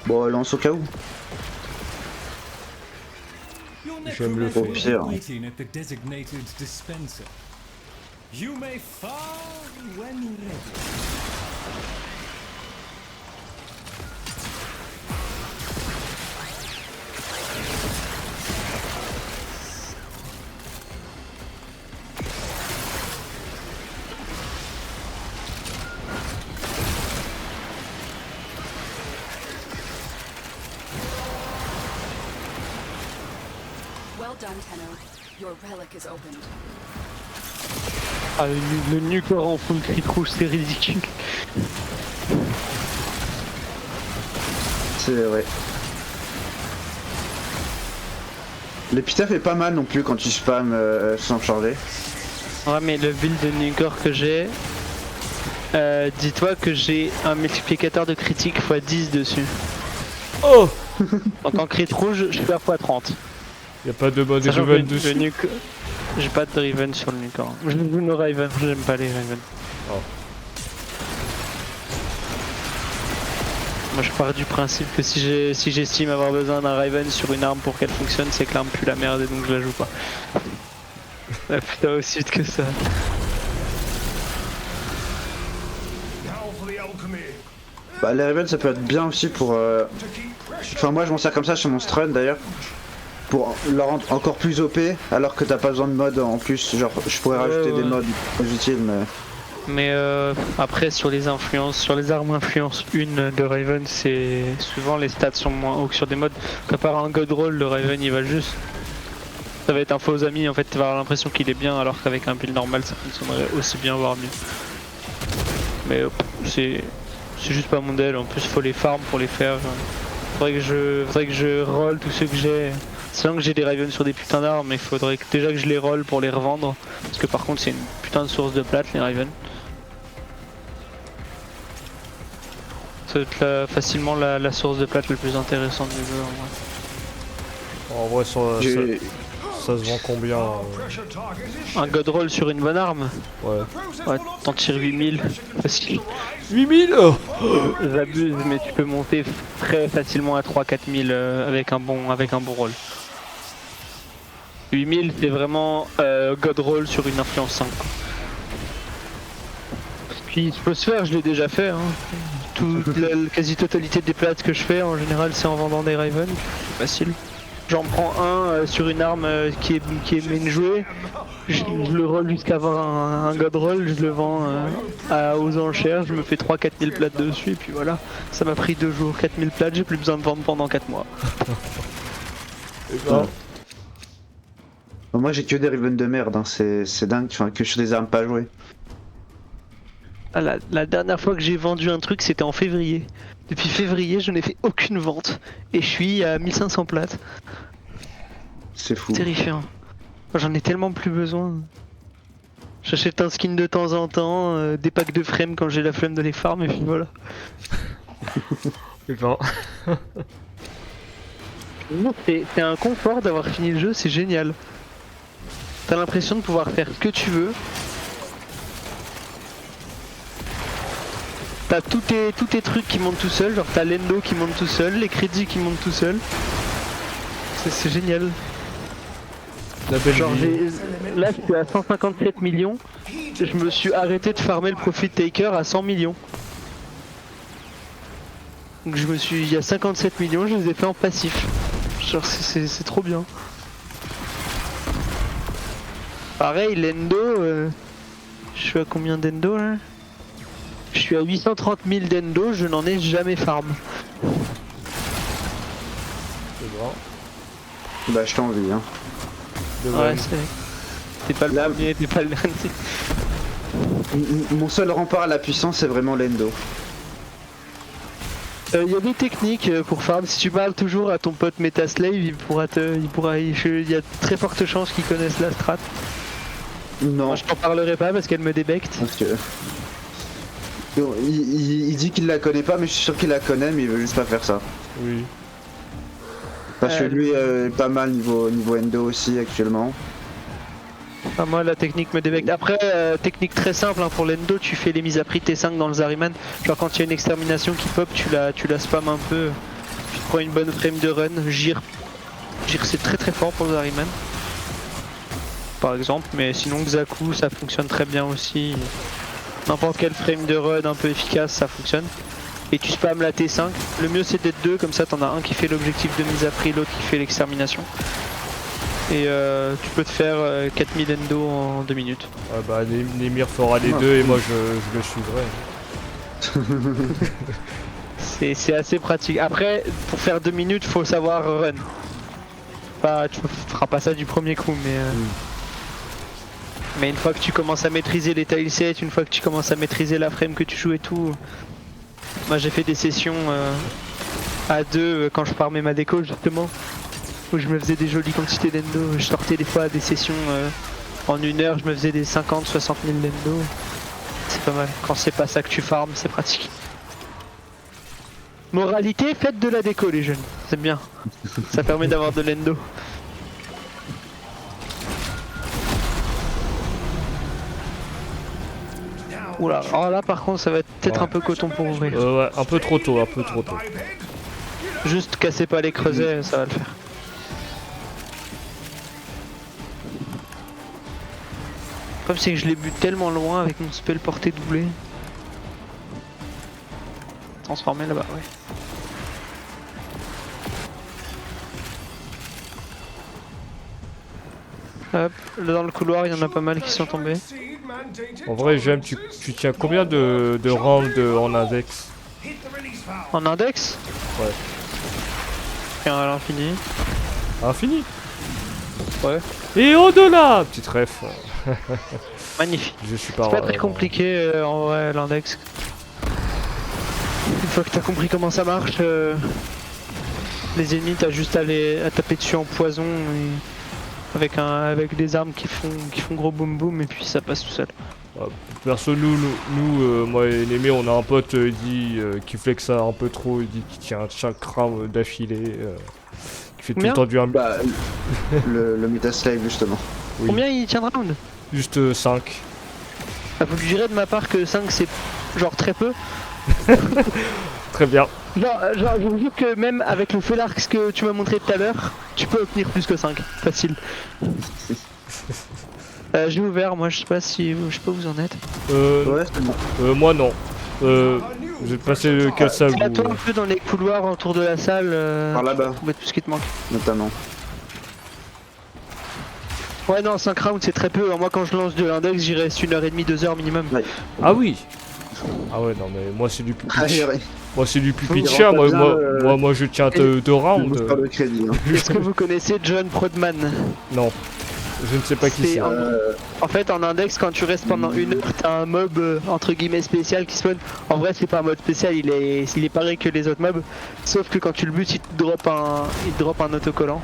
Bon, lance au cas où.
J'aime le
Au pire.
Waiting at the designated dispenser. You may fire when ready.
Well done, Tenno. Your relic is opened.
Ah le nu corps en full crit rouge c'est ridicule.
C'est vrai. L'épitaphe est pas mal non plus quand tu spams sans charger.
Ouais mais le build de nu corps que j'ai, dis-toi que j'ai un multiplicateur de critique x 10 dessus.
Oh!
En tant que crit rouge, je suis à x30.
Y a pas de mode
Sachant que
Riven
le
dessus?
nuke, j'ai pas de Riven sur le nuke. Hein. Je joue le Riven, j'aime pas les Riven.
Oh.
Moi je pars du principe que si j'estime avoir besoin d'un Riven sur une arme pour qu'elle fonctionne, c'est que l'arme pue la merde et donc je la joue pas. Ah, putain, aussi vite que ça.
Now for the alchemy.
Bah, les Ravens ça peut être bien aussi pour.
To keep pressure.
Enfin, moi je m'en sers comme ça sur mon stun d'ailleurs. Pour le rendre encore plus OP, alors que t'as pas besoin de mode en plus. Genre, je pourrais rajouter des modes plus utiles, mais.
Mais après sur les influences, sur les armes influence 1 de Raven, c'est souvent les stats sont moins hauts que sur des modes. Comparé à un God Roll, le Raven il va juste. Ça va être un faux ami, en fait tu vas avoir l'impression qu'il est bien alors qu'avec un build normal ça fonctionnerait aussi bien voire mieux. Mais c'est juste pas mon deal, en plus faut les farm pour les faire. Faudrait que je roll tous ceux que j'ai. C'est vrai que j'ai des Ravens sur des putains d'armes, mais il faudrait déjà que je les roll pour les revendre. Parce que par contre c'est une putain de source de plate les Ravens. Ça va être facilement la source de plate la plus intéressante du jeu en vrai.
En vrai, ça se vend combien?
Pressure target is
Un God Roll sur une bonne arme,
Ouais.
ouais, t'en tires 8000 facile.
8000?
J'abuse mais tu peux monter très facilement à 3-4 000 avec un bon roll. 8000 c'est vraiment God Roll sur une influence 5. Puis je peux se faire, je l'ai déjà fait. Hein. La quasi-totalité des plates que je fais en général c'est en vendant des Raven, c'est facile. J'en prends un sur une arme qui est main jouée, je le roll jusqu'à avoir un God Roll, je le vends aux enchères, je me fais 3-4 000 plates dessus et puis voilà. Ça m'a pris 2 jours, 4000 plates, j'ai plus besoin de vendre pendant 4 mois.
Et ben,
Moi j'ai que des Riven de merde, hein. C'est dingue, enfin, que sur des armes pas jouées.
Ah, la dernière fois que j'ai vendu un truc c'était en février. Depuis février je n'ai fait aucune vente et je suis à 1500 plates.
C'est fou.
Terrifiant. J'en ai tellement plus besoin. J'achète un skin de temps en temps, des packs de frames quand j'ai la flemme de les farm et puis voilà.
et ben,
C'est un confort d'avoir fini le jeu, c'est génial. T'as l'impression de pouvoir faire ce que tu veux. T'as tous tes trucs qui montent tout seul, genre t'as l'endo qui monte tout seul, les crédits qui montent tout seul. C'est génial.
la belle
Genre
vie.
là je suis à 157 millions, je me suis arrêté de farmer le profit taker à 100 millions. Donc il y a 57 millions, je les ai fait en passif. Genre c'est trop bien. Pareil l'endo, je suis à combien d'endo là? Je suis à 830 000 d'endo, je n'en ai jamais farm.
C'est bon.
Bah je t'envie, hein.
De
Ouais,
même.
t'es pas le
Là-
premier, t'es pas le dernier.
Mon seul rempart à la puissance c'est vraiment l'endo.
Il y a des techniques pour farm, si tu parles toujours à ton pote Metaslave, il y a très forte chance qu'il connaisse la strat.
Non,
Moi je t'en parlerai pas parce qu'elle me débecte.
parce que. Il dit qu'il la connaît pas, mais je suis sûr qu'il la connaît, mais il veut juste pas faire ça.
Oui.
Parce que lui est pas mal niveau endo aussi actuellement.
Enfin, moi la technique me débecte. Après, technique très simple hein, pour l'endo, tu fais les mises à prix T5 dans le Zariman. Genre quand il y a une extermination qui pop, tu la spam un peu. Tu te prends une bonne frame de run. Gire c'est très fort pour le Zariman. Par exemple, mais sinon Xaku ça fonctionne très bien aussi. N'importe quel frame de run un peu efficace ça fonctionne. Et tu spams la T5. Le mieux c'est d'être deux, comme ça t'en as un qui fait l'objectif de mise à prix, l'autre qui fait l'extermination. Et tu peux te faire 4000 endo en 2 minutes.
Ouais, bah, Nemir fera les deux et moi je le suivrai.
C'est assez pratique. Après, pour faire 2 minutes, faut savoir run. Tu feras pas ça du premier coup, mais une fois que tu commences à maîtriser les tilesets, une fois que tu commences à maîtriser la frame que tu joues et tout. Moi j'ai fait des sessions à 2 quand je farmais ma déco justement, où je me faisais des jolies quantités d'endo. Je sortais des fois à des sessions en 1 heure, je me faisais des 50-60 000 d'endo. C'est pas mal. Quand c'est pas ça que tu farmes, c'est pratique. Moralité, faites de la déco les jeunes, c'est bien. Ça permet d'avoir de l'endo. Oula, alors là par contre ça va être peut-être un peu coton pour ouvrir.
Ouais, un peu trop tôt, un peu trop tôt.
Juste cassez pas les creusets, ça va le faire. Comme c'est que je l'ai bu tellement loin avec mon spell portée doublée. Transformé là-bas, ouais. Hop, là dans le couloir il y en a pas mal qui sont tombés.
En vrai, j'aime, tu tiens combien de rounds en index?
En index?
Ouais.
Et à l'infini.
Infini?
Ouais.
Et au-delà! Petite ref.
Magnifique.
Je suis pas...
C'est pas très compliqué en vrai l'index. Une fois que t'as compris comment ça marche, les ennemis t'as juste à taper dessus en poison et avec des armes qui font gros boum boum et puis ça passe tout seul.
Perso, moi et Némé, on a un pote qui flex ça un peu trop, il dit qu'il tient chaque round d'affilée, qui fait tout le temps du 1.
Bah, le Metaslave justement.
Oui.
Combien il tient de round?
Juste 5.
Ah, vous lui direz de ma part que 5 c'est genre très peu.
Très bien.
Genre je vous dis que même avec le Felarx que tu m'as montré tout à l'heure, tu peux obtenir plus que 5, facile. J'ai ouvert, moi je sais pas si vous en êtes.
Ouais, c'est bon.
Moi non. J'ai passé quelle salle
C'est à toi un peu dans les couloirs autour de la salle.
Par là-bas,
Pour mettre tout ce qui te manque.
notamment.
Ouais non 5 rounds c'est très peu, moi quand je lance de l'index j'y reste 1h30, 2h minimum.
Ouais.
Ah oui. Ah ouais, non mais moi c'est du plus
Ah,
pitch.
ouais.
Moi c'est du plus
Oui,
pitch,
rentre
moi,
bien,
moi je tiens
et-
2
Le
rounds.
booster de crédit. Hein.
Est-ce que vous connaissez John Prodman?
Non. Je ne sais pas qui
C'est
c'est.
en fait en index quand tu restes pendant 1 heure t'as un mob entre guillemets spécial qui spawn. En vrai c'est pas un mode spécial, il est pareil que les autres mobs. Sauf que quand tu le butes il te drop un autocollant.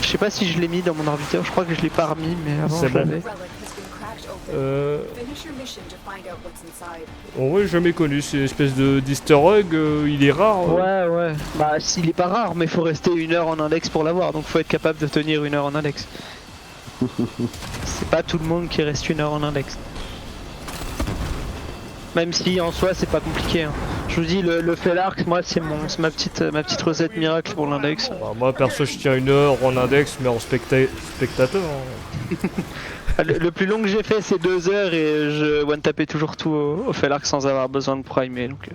Je sais pas si je l'ai mis dans mon orbiteur, je crois que je l'ai pas remis mais avant
C'est
je
bon.
l'avais.
Relic has been cracked open. Finish your mission to find out what's inside.
En vrai, j'ai jamais connu, c'est une espèce d'easter egg, il est rare.
Ouais. Bah il est pas rare mais faut rester 1 heure en index pour l'avoir, donc faut être capable de tenir 1 heure en index. C'est pas tout le monde qui reste 1 heure en index. Même si en soi c'est pas compliqué. Hein. Je vous dis le Felarx, moi c'est ma petite recette miracle pour l'index.
Bah, moi perso je tiens 1 heure en index mais en spectateur. Hein.
Le plus long que j'ai fait c'est 2 heures et je one tapais toujours tout au Felarx sans avoir besoin de primer donc.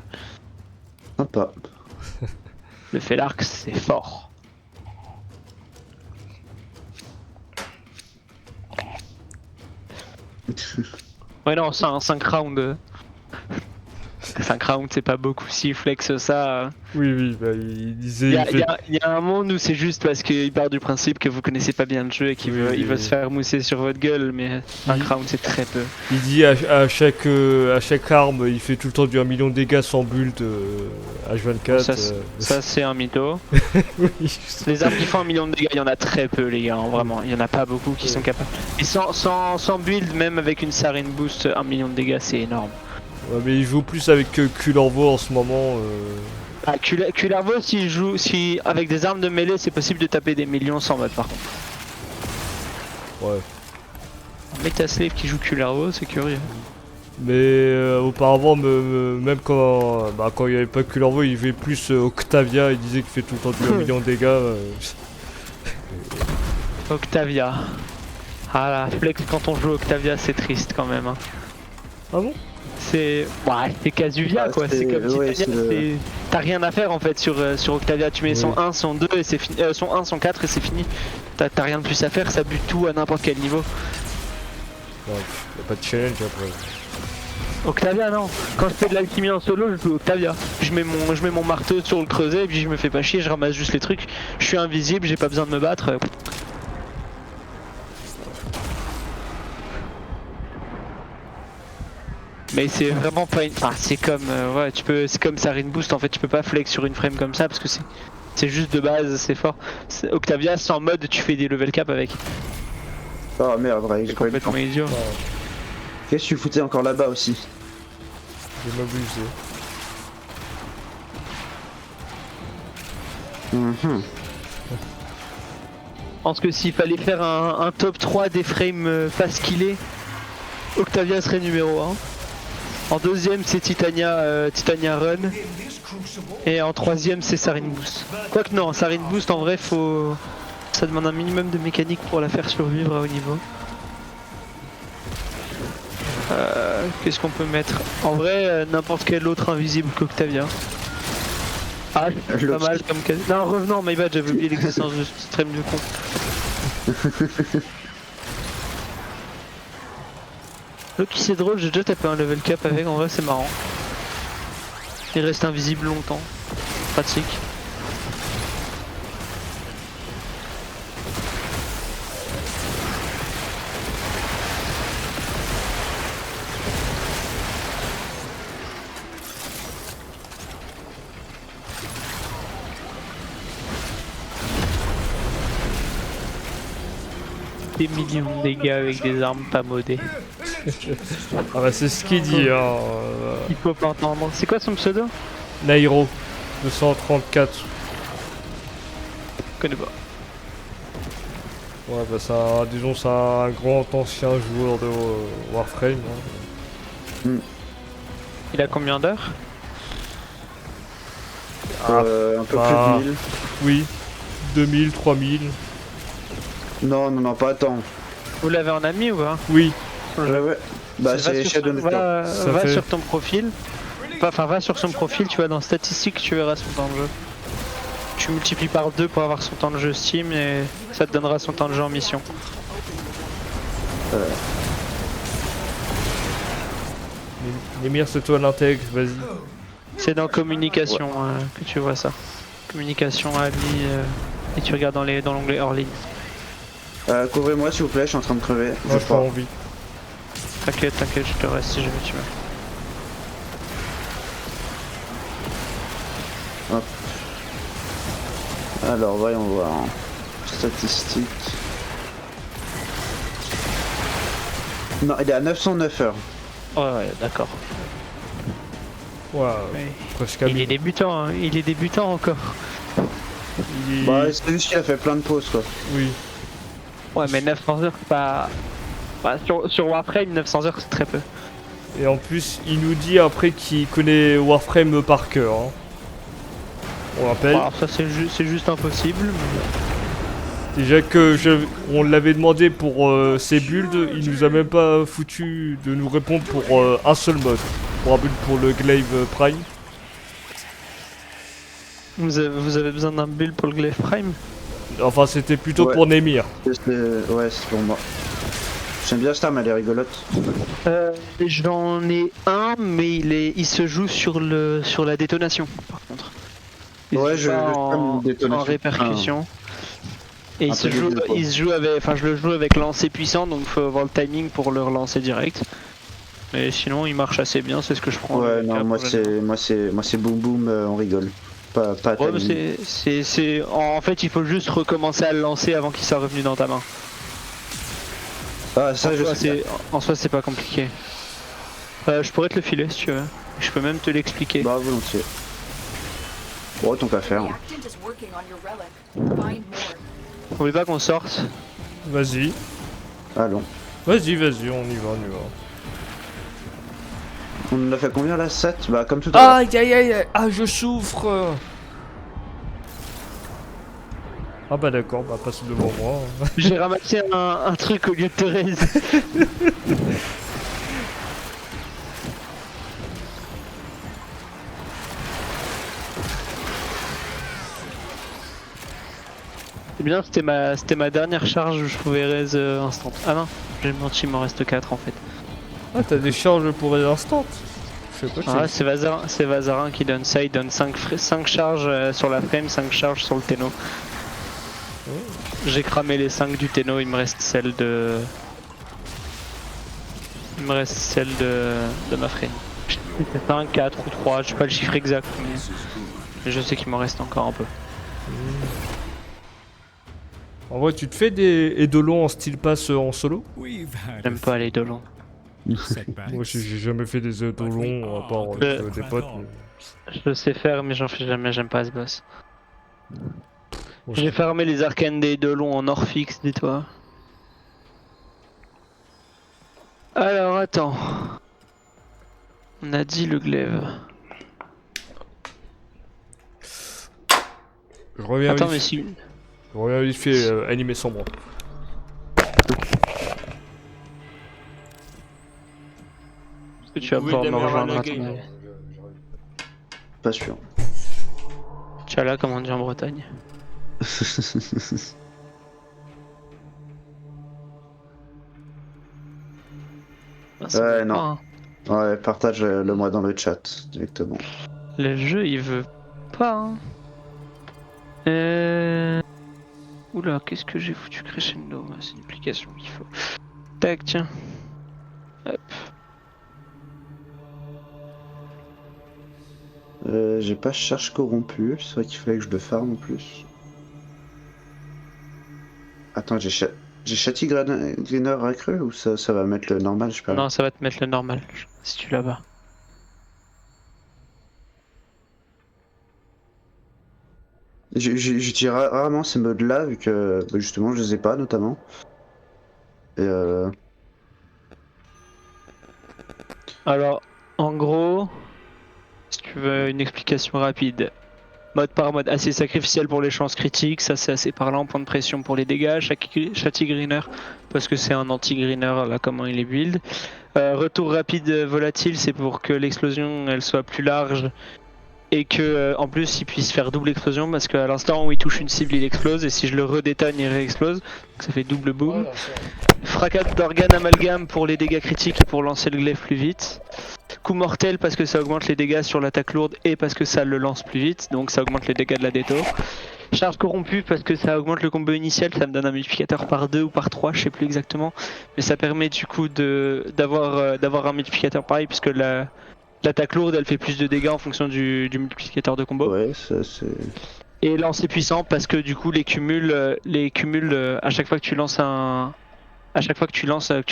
Sympa.
Le Felarx c'est fort. Ouais non, 5 rounds. 5 rounds c'est pas beaucoup si flex ça.
Oui, bah il disait.
Il y a un monde où c'est juste parce qu'il part du principe que vous connaissez pas bien le jeu et qu'il
Oui.
veut se faire mousser sur votre gueule, mais 5 rounds c'est très peu.
Il dit à chaque arme, il fait tout le temps du 1 million de dégâts sans build H24.
Ça c'est un mytho.
Oui, je sais.
Les armes qui font 1 million de dégâts, il y en a très peu les gars, hein, vraiment. Il y en a pas beaucoup qui sont capables. Et sans build, même avec une Sarin Boost, 1 million de dégâts c'est énorme.
Ouais, mais il joue plus avec Kulorvo en ce moment.
Ah, Kulorvo, si avec des armes de mêlée, c'est possible de taper des millions sans mode par contre.
Ouais.
Metaslave qui joue Kulorvo, c'est curieux.
Mais auparavant, même quand il n'y avait pas Kulorvo, il fait plus Octavia, il disait qu'il fait tout le temps du 1 million de dégâts.
Octavia. Ah la flex quand on joue Octavia, c'est triste quand même. Hein.
Ah bon?
C'est Casuvia
Ah,
quoi, c'est comme
ouais,
Titania, t'as rien à faire en fait sur Octavia, tu mets son 1, son 2 et c'est fini, son 1, son 4 et c'est fini. T'as rien de plus à faire, ça bute tout à n'importe quel niveau.
Ouais, y a pas de challenge après.
Octavia non, quand je fais de l'alchimie en solo, je joue Octavia. Je mets mon marteau sur le creuset et puis je me fais pas chier, je ramasse juste les trucs. Je suis invisible, j'ai pas besoin de me battre. Mais c'est vraiment pas une. Enfin, c'est comme. Ouais, c'est comme Sarin Boost en fait, tu peux pas flex sur une frame comme ça parce que c'est juste de base, c'est fort. Octavia, sans mode, tu fais des level cap avec.
Oh merde, vrai, j'ai
C'est
pas eu le temps.
complètement idiot.
Qu'est-ce que tu foutais encore là-bas aussi?
Je vais m'abuser.
Mhm.
Je pense que s'il fallait faire un top 3 des frames face qu'il est, Octavia serait numéro 1. En deuxième c'est Titania, Titania Run.
In this crucible,
Et en troisième c'est Sarin Boost. Quoique non, Sarin Boost en vrai faut... Ça demande un minimum de mécanique pour la faire survivre à haut niveau. Qu'est-ce qu'on peut mettre? En vrai, n'importe quel autre invisible qu'Octavia. Ah, c'est pas mal comme... Non, revenant, my bad, j'avais oublié l'existence de ce stream de con. Loki c'est drôle, j'ai déjà tapé un level cap avec, en vrai c'est marrant. Il reste invisible longtemps. Pratique. Des millions de dégâts avec des armes pas modées.
Ah bah c'est ce qu'il dit, hein.
Il faut pas entendre. C'est quoi son pseudo?
Nairo 234.
Je connais pas.
Ouais bah ça, disons c'est un grand ancien joueur de Warframe. Hein.
Il a combien d'heures?
Un peu
bah.
plus de 1000.
Oui, 2000, 3000.
Non, non, non, pas tant.
Vous l'avez en ami ou pas?
Oui,
Ouais. Bah, c'est Shadow Nectar.
Va
fait-
sur ton profil. Enfin, va sur son profil, tu vois, dans statistiques, tu verras son temps de jeu. Tu multiplies par 2 pour avoir son temps de jeu Steam et ça te donnera son temps de jeu en mission.
Nemir c'est toi l'intègre, vas-y.
C'est dans communication que tu vois ça. Communication, amis, et tu regardes dans l'onglet hors ligne.
Couvrez-moi s'il vous plaît, je suis en train de crever.
Moi j'ai pas envie.
T'inquiète, t'inquiète, je te reste si jamais tu veux.
Alors, voyons voir. Statistiques. Non, il est à 909 heures.
Ouais, d'accord.
Ouais,
Mais
presque à
il est
1000.
débutant, hein. Il est débutant encore.
Il est-
Bah, c'est juste qu'il a fait plein de pauses quoi.
Oui.
Ouais, mais 900 heures, c'est pas... Bah, sur Warframe, 900 heures, c'est très peu.
Et en plus, il nous dit après qu'il connaît Warframe par cœur. Hein. On rappelle.
Alors ça, c'est juste impossible. mais-
Déjà que on l'avait demandé pour ses builds, il nous a même pas foutu de nous répondre pour un seul mode. Pour un build pour le Glaive Prime.
Vous avez besoin d'un build pour le Glaive Prime?
Enfin, c'était plutôt
Ouais.
pour Nemir.
Ouais, c'est pour moi. J'aime bien cette arme, elle est rigolote.
J'en ai un, mais il se joue sur la détonation, par contre. Il
Ouais,
se joue pas en
détonation.
répercussion. Et
un peu des deux, quoi.
il se joue avec, enfin je le joue avec lancer puissant, donc faut avoir le timing pour le relancer direct. Mais sinon il marche assez bien, c'est ce que je prends.
Ouais, non, moi c'est boum boum, on rigole. Pas
Ouais, mais
timing.
en fait il faut juste recommencer à le lancer avant qu'il soit revenu dans ta main.
Ah, ça, je sais.
En soi c'est pas compliqué. Je pourrais te le filer si tu veux. Je peux même te l'expliquer.
Bah, volontiers. Bon, tant qu'à faire.
The Arctant is working on your relic. Find more.
Faut pas qu'on sorte.
Vas-y.
Allons.
Vas-y, vas-y, on y va, on y va.
On en a fait combien là? 7? Bah, comme tout à l'heure.
Aïe aïe aïe, ah je souffre. Ah bah d'accord, bah passe devant moi.
J'ai ramassé un truc au lieu de te raise. C'est bien, c'était ma dernière charge où je pouvais raise instant. Ah non, j'ai menti, il m'en reste 4 en fait.
Ah t'as des charges pour les instants. Je sais pas que
Ah, c'est Vazarin qui donne ça, il donne 5 charges sur la frame, 5 charges sur le Tenno. J'ai cramé les 5 du Tenno, il me reste celle de... Il me reste celle de ma frame. Je sais plus si c'est 5, 4 ou 3, je sais pas le chiffre exact, mais je sais qu'il m'en reste encore un peu.
En vrai, tu te fais des Eidolons en style pass en solo?
We've had
J'aime pas les dolons.
setbacks.
Moi j'ai jamais fait des Eidolons à part des potes. mais-
Je sais faire mais j'en fais jamais, j'aime pas ce boss.
Bon,
J'ai fermé les arcanes des deux longs en or fixe, dis-toi. Alors attends. On a dit le glaive.
je reviens
Attends,
vite,
mais si.
je reviens vite fait animé sombre.
Est-ce que tu vas pouvoir me rejoindre à ton avis?
Pas sûr.
Tchala, comme on dit en Bretagne. Ah, ça
Ouais,
veut
non.
pas, hein.
Ouais, partage-le moi dans le chat directement.
Le jeu il veut pas. Hein. Oula, qu'est-ce que j'ai foutu crescendo? C'est une application qu'il faut. Tac, tiens. Hop.
J'ai pas charge corrompue, c'est vrai qu'il fallait que je le farm en plus. Attends, j'ai Chatty Greener accru ou ça va mettre le normal, je sais pas.
Non, ça va te mettre le normal si tu l'as bas.
J'utilise rarement ces modes là vu que bah, justement je les ai pas notamment. Et
Alors, en gros, si tu veux une explication rapide, mode par mode assez sacrificiel pour les chances critiques, ça c'est assez parlant, point de pression pour les dégâts, Chatty Greener parce que c'est un anti-greener là comment il est build. Retour rapide volatile, c'est pour que l'explosion elle soit plus large et que en plus il puisse faire double explosion parce qu'à l'instant où il touche une cible il explose et si je le redétonne il réexplose, donc ça fait double boom. Fracas d'organes amalgame pour les dégâts critiques et pour lancer le glaive plus vite. Coup mortel parce que ça augmente les dégâts sur l'attaque lourde et parce que ça le lance plus vite, donc ça augmente les dégâts de la déto. Charge corrompue parce que ça augmente le combo initial, ça me donne un multiplicateur par 2 ou par 3, je sais plus exactement. Mais ça permet du coup d'avoir un multiplicateur pareil puisque l'attaque lourde elle fait plus de dégâts en fonction du multiplicateur de combo.
ouais, ça c'est.
Et lancer puissant parce que du coup les cumuls à chaque fois que tu lances à chaque fois que tu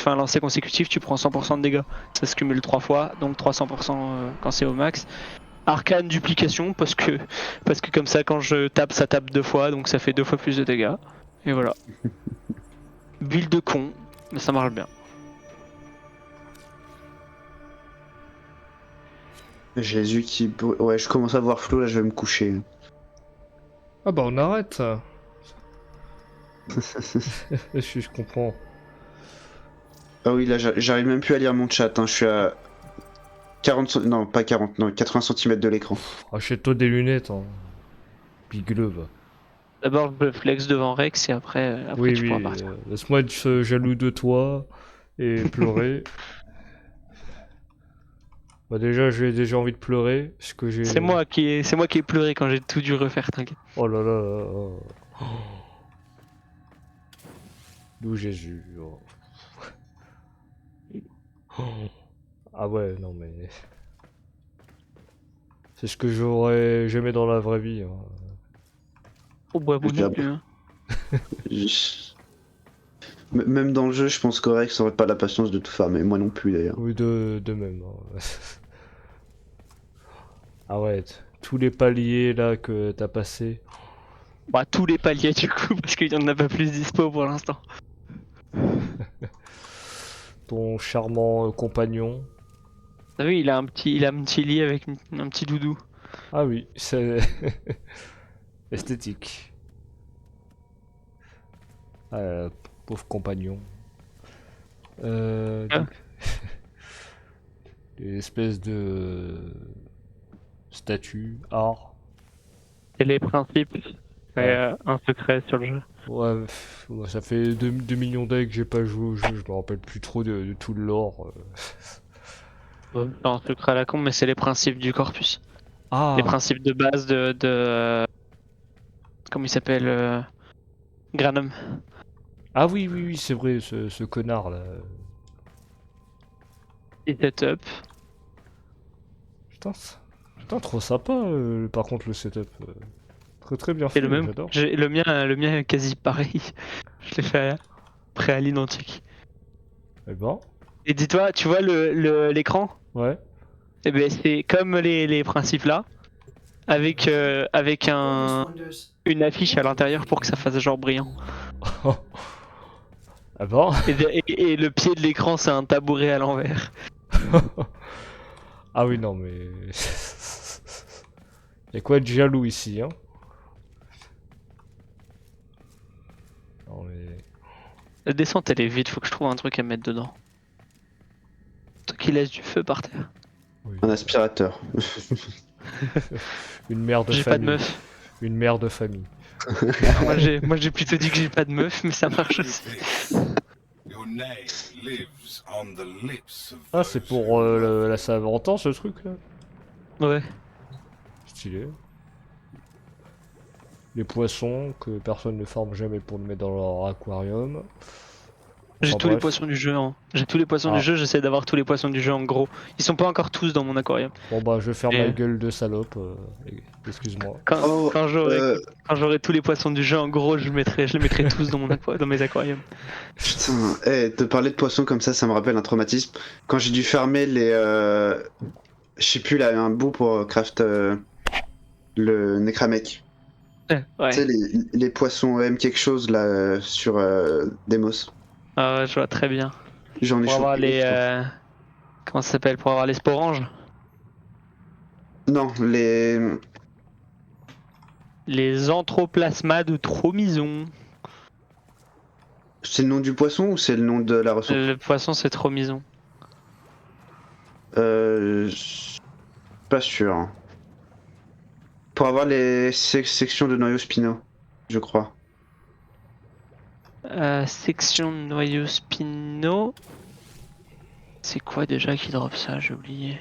fais un lancer consécutif, tu prends 100% de dégâts. Ça se cumule 3 fois, donc 300% quand c'est au max. Arcane duplication parce que comme ça quand je tape ça tape 2 fois, donc ça fait 2 fois plus de dégâts. Et voilà. Build de con, mais ça marche bien.
Jésus qui. Ouais, je commence à voir flou là, je vais me coucher.
Ah bah on arrête. Je comprends.
Ah oui, là j'arrive même plus à lire mon chat, hein. Je suis à non pas 40, non 80 cm de l'écran.
Achète-toi des lunettes, hein. Bigleux, va.
D'abord je flex devant Rex et après
Oui,
tu pourras
oui,
partir.
laisse-moi être jaloux de toi et pleurer. Bah déjà, j'ai déjà envie de pleurer, parce que j'ai...
C'est moi qui ai pleuré quand j'ai tout dû refaire, t'inquiète.
Oh là là là là. Oh. D'où Jésus. Oh. Oh. Ah ouais, non mais... C'est ce que j'aimais dans la vraie vie. Hein.
Oh bah bon non plus, hein.
Même dans le jeu, je pense qu'Orex n'aurait pas la patience de tout farmer, moi non plus d'ailleurs.
Oui, de même. Hein. Ah ouais, tous les paliers là que t'as passé.
Bah tous les paliers du coup, parce qu'il y en a pas plus dispo pour l'instant.
Ton charmant compagnon.
T'as vu, il a un petit lit avec un petit doudou.
Ah oui, c'est esthétique. Ah, pauvre compagnon.
Ah.
Des espèces de statues, art.
Et les principes, c'est un secret sur le jeu.
Ouais, ouais, ça fait 2 millions d'années que j'ai pas joué au jeu, je me rappelle plus trop de tout le lore.
C'est un secret à la con, mais c'est les principes du corpus.
Ah,
Les principes de base comment il s'appelle Granum.
ah oui, oui, oui, c'est vrai, ce connard là.
Et setup.
Putain, putain, trop sympa par contre le setup. Très très bien fait,
C'est le même.
j'adore.
Le mien est quasi pareil. Je l'ai fait prêt à l'identique.
Eh ben,
Et dis-toi, tu vois l'écran?
ouais.
Eh ben c'est comme les principes là, avec une affiche à l'intérieur pour que ça fasse genre brillant.
Ah bon?
Et le pied de l'écran c'est un tabouret à l'envers.
Ah oui, non, mais... Y'a quoi de jaloux ici, hein? Non, mais...
La descente elle est vide, faut que je trouve un truc à mettre dedans. Un truc qui laisse du feu par terre.
Oui.
Un aspirateur.
Une mère de
J'ai pas de
famille.
meuf.
Une mère de famille.
Moi j'ai plutôt dit que j'ai pas de meuf, mais ça marche aussi.
Your name lives on the lips of
Ah, c'est pour la Saint-Valentin, ce truc-là?
Ouais.
Stylé. Les poissons que personne ne forme jamais pour le mettre dans leur aquarium.
J'ai
Enfin,
tous les
bref.
poissons du jeu. Hein. J'ai tous les poissons
Ah.
du jeu, j'essaie d'avoir tous les poissons du jeu en gros. Ils sont pas encore tous dans mon aquarium.
Bon bah, je vais faire
Et-
ma gueule de salope. Excuse-moi.
Quand,
Oh,
quand j'aurai tous les poissons du jeu en gros, je les mettrai tous dans, dans mes aquariums.
Putain, te parler de poissons comme ça me rappelle un traumatisme. Quand j'ai dû fermer les. Je sais plus, là, un bout pour craft le Necramec.
Ouais.
Tu sais, les poissons M quelque chose là sur Demos.
Ah ouais, je vois très bien.
J'en ai
Pour avoir
chopé.
les. Comment ça s'appelle? Pour avoir les sporanges?
Non, les.
Les anthroplasma de Tromison.
C'est le nom du poisson ou c'est le nom de la ressource?
Le poisson c'est Tromison.
Je suis pas sûr. Hein. Pour avoir les sections de noyaux spinaux, je crois.
Section de noyaux spinaux. C'est quoi déjà qui drop ça? J'ai oublié.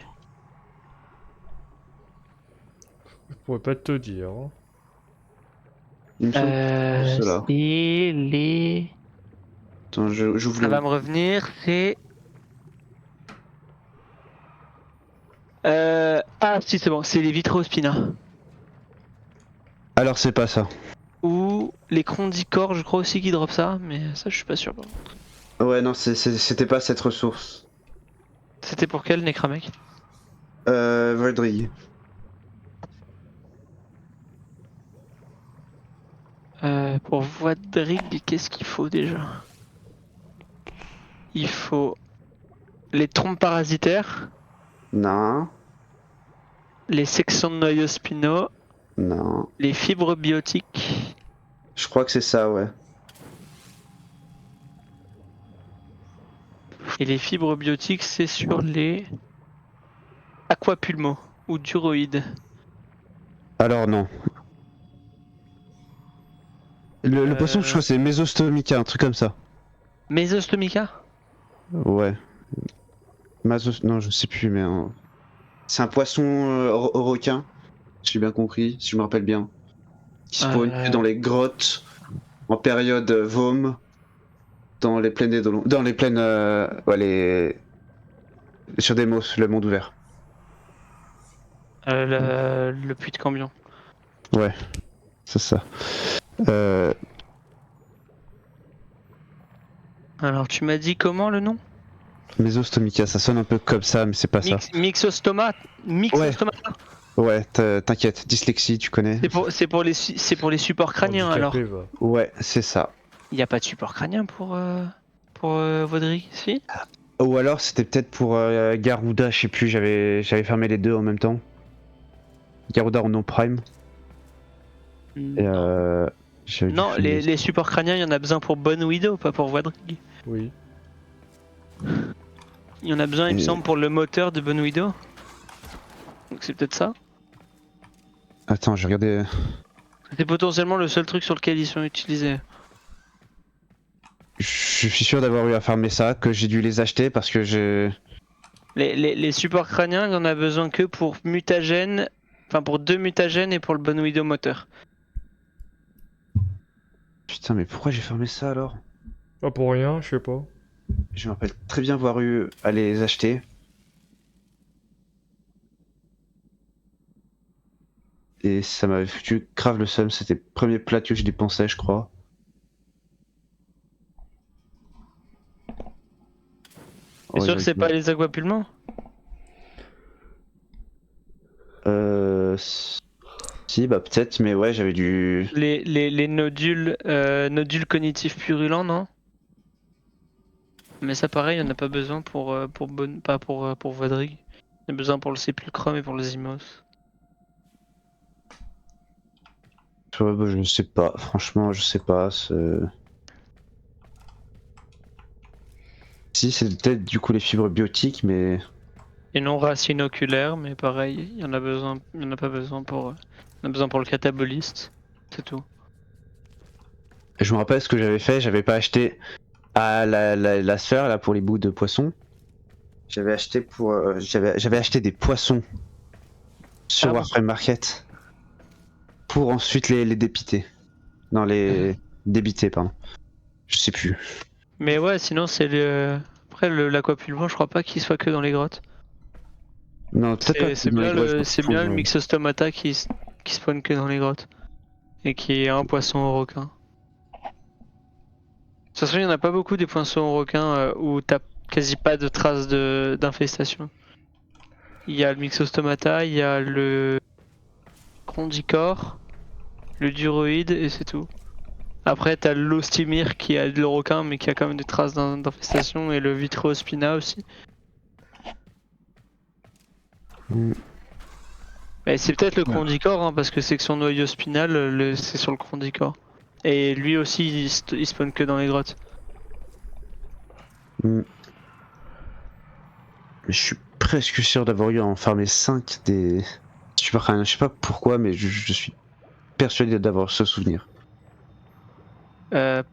Je pourrais pas te dire. Hein.
Il me semble que c'est cela.
C'est les.
Attends, j'ouvre
Ça
le.
va me revenir, c'est. Ah si c'est bon, c'est les Vitrospina.
Alors c'est pas ça.
Ou les Crondicores, je crois aussi qu'ils drop ça, mais ça je suis pas sûr. par contre.
Ouais, non, c'était pas cette ressource.
C'était pour quel Necramec?
Voidrig.
Pour Voidrig, qu'est-ce qu'il faut déjà? Il faut les trompes parasitaires,
Non,
les sections de noyaux spinaux,
non.
les fibres biotiques.
Je crois que c'est ça, ouais.
Et les fibres biotiques, c'est sur les aquapulmo ou duroïdes.
Alors non. Le poisson, je crois que c'est Mesostomica, un truc comme ça.
Mesostomica?
Ouais. Non, je sais plus, mais c'est un poisson requin, si j'ai bien compris, si je me rappelle bien. Qui spawn dans les grottes en période Vaume, dans les plaines des Dolomites, dans les plaines, sur Demos, le monde ouvert.
Le puits de Cambion.
Ouais, c'est ça.
Alors tu m'as dit comment le nom?
Mesostomica, ça sonne un peu comme ça, mais c'est pas ça.
Mixostoma. Mixostoma.
Ouais, t'inquiète, dyslexie, tu connais.
C'est pour les supports crâniens alors.
Handicapé, va.
Ouais, c'est ça.
Il n'y a pas de support crânien pour Vaudry, si?
Ou alors c'était peut-être pour Garuda, je sais plus, j'avais fermé les deux en même temps. Garuda en non prime. Et
Non, les supports crâniens, il y en a besoin pour Bonne Widow, pas pour Vaudry.
Oui.
Il y en a besoin, il me semble, pour le moteur de Bonne Widow. Donc c'est peut-être ça.
Attends, j'ai regardé.
C'est potentiellement le seul truc sur lequel ils sont utilisés.
Je suis sûr d'avoir eu à farmer ça, que j'ai dû les acheter parce que j'ai.
Les supports crâniens, il y en a besoin que pour mutagène, enfin pour 2 mutagènes et pour le Bonne Widow moteur.
Putain, mais pourquoi j'ai fermé ça alors?
Pas pour rien, je sais pas.
Je me rappelle très bien avoir eu à les acheter. Et ça m'avait foutu grave le seum, c'était le premier plat que je dépensais, je crois.
T'es sûr que c'est pas les aquapulments?
Si, bah peut-être, mais ouais, j'avais dû...
Les nodules cognitifs purulents, non? Mais ça, pareil, on n'a pas besoin pas pour Vodrig. On a besoin pour le sépulcrum et pour le Zimos.
Ouais, bah, je sais pas, franchement, je sais pas. Si, c'est peut-être du coup les fibres biotiques, mais...
Et non racine oculaire, mais pareil, il y en a besoin, il y en a pas besoin pour, on a besoin pour le cataboliste, c'est tout.
Je me rappelle ce que j'avais fait, j'avais pas acheté la sphère là pour les bouts de poisson. J'avais acheté pour... j'avais acheté des poissons sur
Ah bon.
Warframe Market pour ensuite les dépiter. Non, les débiter, pardon. Je sais plus.
Mais ouais, sinon c'est le, après l'aquapulvon, je crois pas qu'il soit que dans les grottes.
Non, peut-être pas.
C'est
dans les
bien
grottes, je
le,
pense
c'est
qu'ils
bien
font,
le Myxostomata qui spawn que dans les grottes et qui est un poisson au requin. De toute façon, il y en a pas beaucoup des poissons au requin où t'as quasi pas de traces d'infestation. Il y a le Myxostomata, il y a le Condicor, le Duroïde et c'est tout. Après, t'as l'Ostimir qui a le requin mais qui a quand même des traces d'infestation et le Vitreospina aussi.
Mm.
Mais c'est peut-être le Condicor hein, parce que section noyau spinal, c'est sur le Condicor. Et lui aussi, il spawn que dans les grottes.
Mm. Mais je suis presque sûr d'avoir eu à en farmer 5 des super crâniens. Je sais pas pourquoi, mais je suis persuadé d'avoir ce souvenir.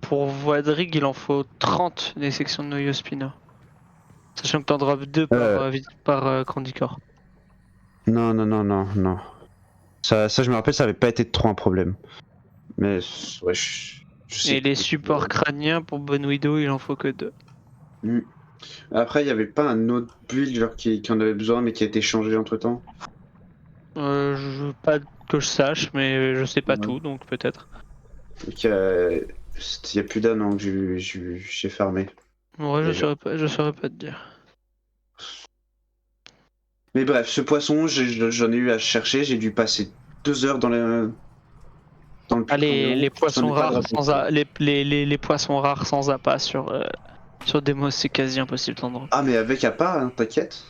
Pour Voidrig, il en faut 30 des sections de noyau spina. Sachant que t'en drops 2 par Condicor.
Non, non, non, non, non. Ça, je me rappelle, ça avait pas été trop un problème. Mais ouais, je sais
Et les
plus.
supports crâniens pour Bone Widow, il en faut que 2.
Mm. Après, il y avait pas un autre build genre, qui en avait besoin, mais qui a été changé entre temps.
Pas que je sache, mais je sais pas
Ouais.
tout, donc peut-être.
Donc, il y a plus d'un an que j'ai farmé.
Ouais,
Déjà.
je saurais pas te dire.
Mais bref, ce poisson, j'en ai eu à chercher. J'ai dû passer 2 heures dans le
Ah,
puits.
les
J'en
poissons
ai pas de
rares
rapport.
les poissons rares sans appât sur Demos, c'est quasi impossible d'en drop.
Ah, mais avec appât, hein, t'inquiète.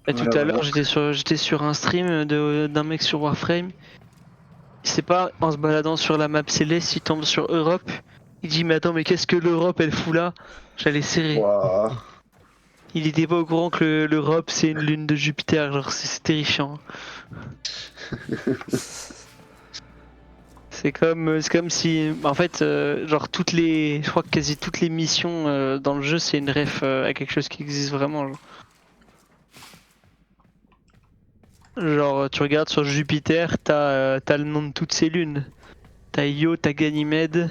Et tout
Voilà,
à l'heure,
voilà.
j'étais sur un stream d'un mec sur Warframe. C'est pas en se baladant sur la map céleste, il tombe sur Europe. Il dit mais attends mais qu'est-ce que l'Europe elle fout là? J'allais serrer.
Ouah.
Il était pas au courant que l'Europe c'est une lune de Jupiter, genre c'est terrifiant. C'est comme si en fait genre je crois que quasi toutes les missions dans le jeu c'est une ref à quelque chose qui existe vraiment. Genre tu regardes sur Jupiter, t'as le nom de toutes ces lunes. T'as Io, t'as Ganymède.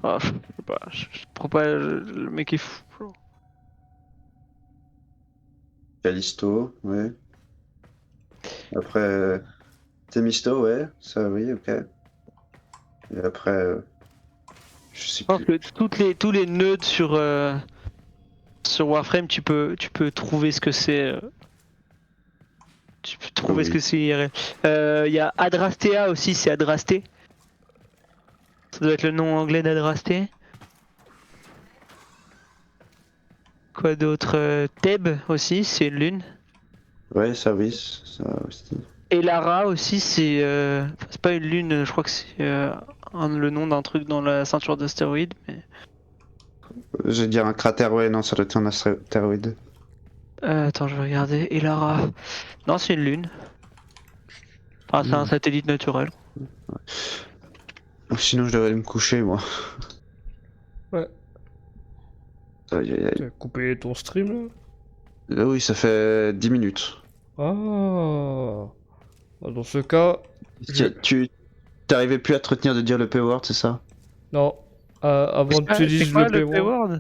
Ah, je sais pas, je comprends pas, le mec est fou. Genre.
Callisto, ouais. Après, Themisto, ouais. Ça, oui, ok. Et après, je sais
Je pense
plus.
que tous les nœuds sur Warframe, tu peux trouver ce que c'est. Tu peux trouver ce
Oui.
que c'est IRL. Il y a Adrastea aussi, c'est Adrasté. Ça doit être le nom anglais d'Adrasté. Quoi d'autre Thèbes aussi, c'est une lune.
Ouais, ça, oui, ça aussi.
Et Lara aussi, c'est pas une lune, je crois que c'est le nom d'un truc dans la ceinture d'astéroïdes. Mais...
Je vais dire un cratère, ouais, non, ça doit être un astéroïde.
attends, je vais regarder. Et Lara. Non, c'est une lune. Enfin, c'est un satellite naturel.
Sinon, je devrais aller me coucher, moi.
Ouais.
Aïe, aïe, aïe.
T'as coupé ton stream là?
Oui, ça fait 10 minutes.
Ah. Bah, dans ce cas,
Tu t'arrivais plus à te retenir de dire le P-word, c'est ça?
non. Avant que tu dises
C'est quoi
le
le
P-word.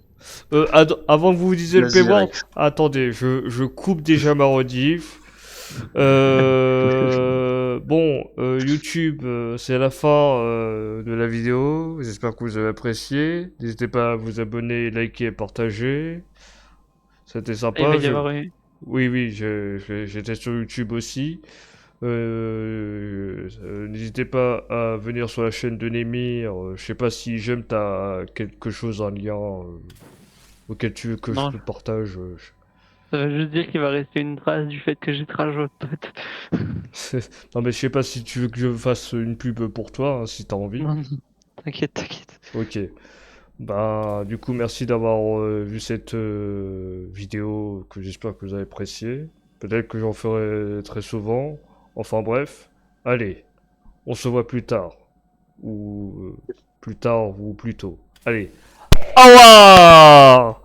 P-word?
Avant que vous disiez le
Vas-y,
P-word,
Rex.
attendez, je coupe déjà ma rediff. Bon, YouTube, c'est la fin de la vidéo. J'espère que vous avez apprécié. N'hésitez pas à vous abonner, liker et partager. C'était
Il va
sympa.
y avoir une...
Oui, j'étais sur YouTube aussi. N'hésitez pas à venir sur la chaîne de Némir. Je sais pas si j'aime t'as quelque chose en lien auquel tu veux que je
Non.
te partage.
Ça veut juste dire qu'il va rester une trace du fait que j'ai trash votre pote.
Non mais je sais pas si tu veux que je fasse une pub pour toi, hein, si t'as envie.
Non, non, t'inquiète, t'inquiète.
Ok. Bah du coup merci d'avoir vu cette vidéo que j'espère que vous avez appréciée. Peut-être que j'en ferai très souvent. Enfin bref. Allez, on se voit plus tard. Ou plus tard ou plus tôt. Allez. Au revoir.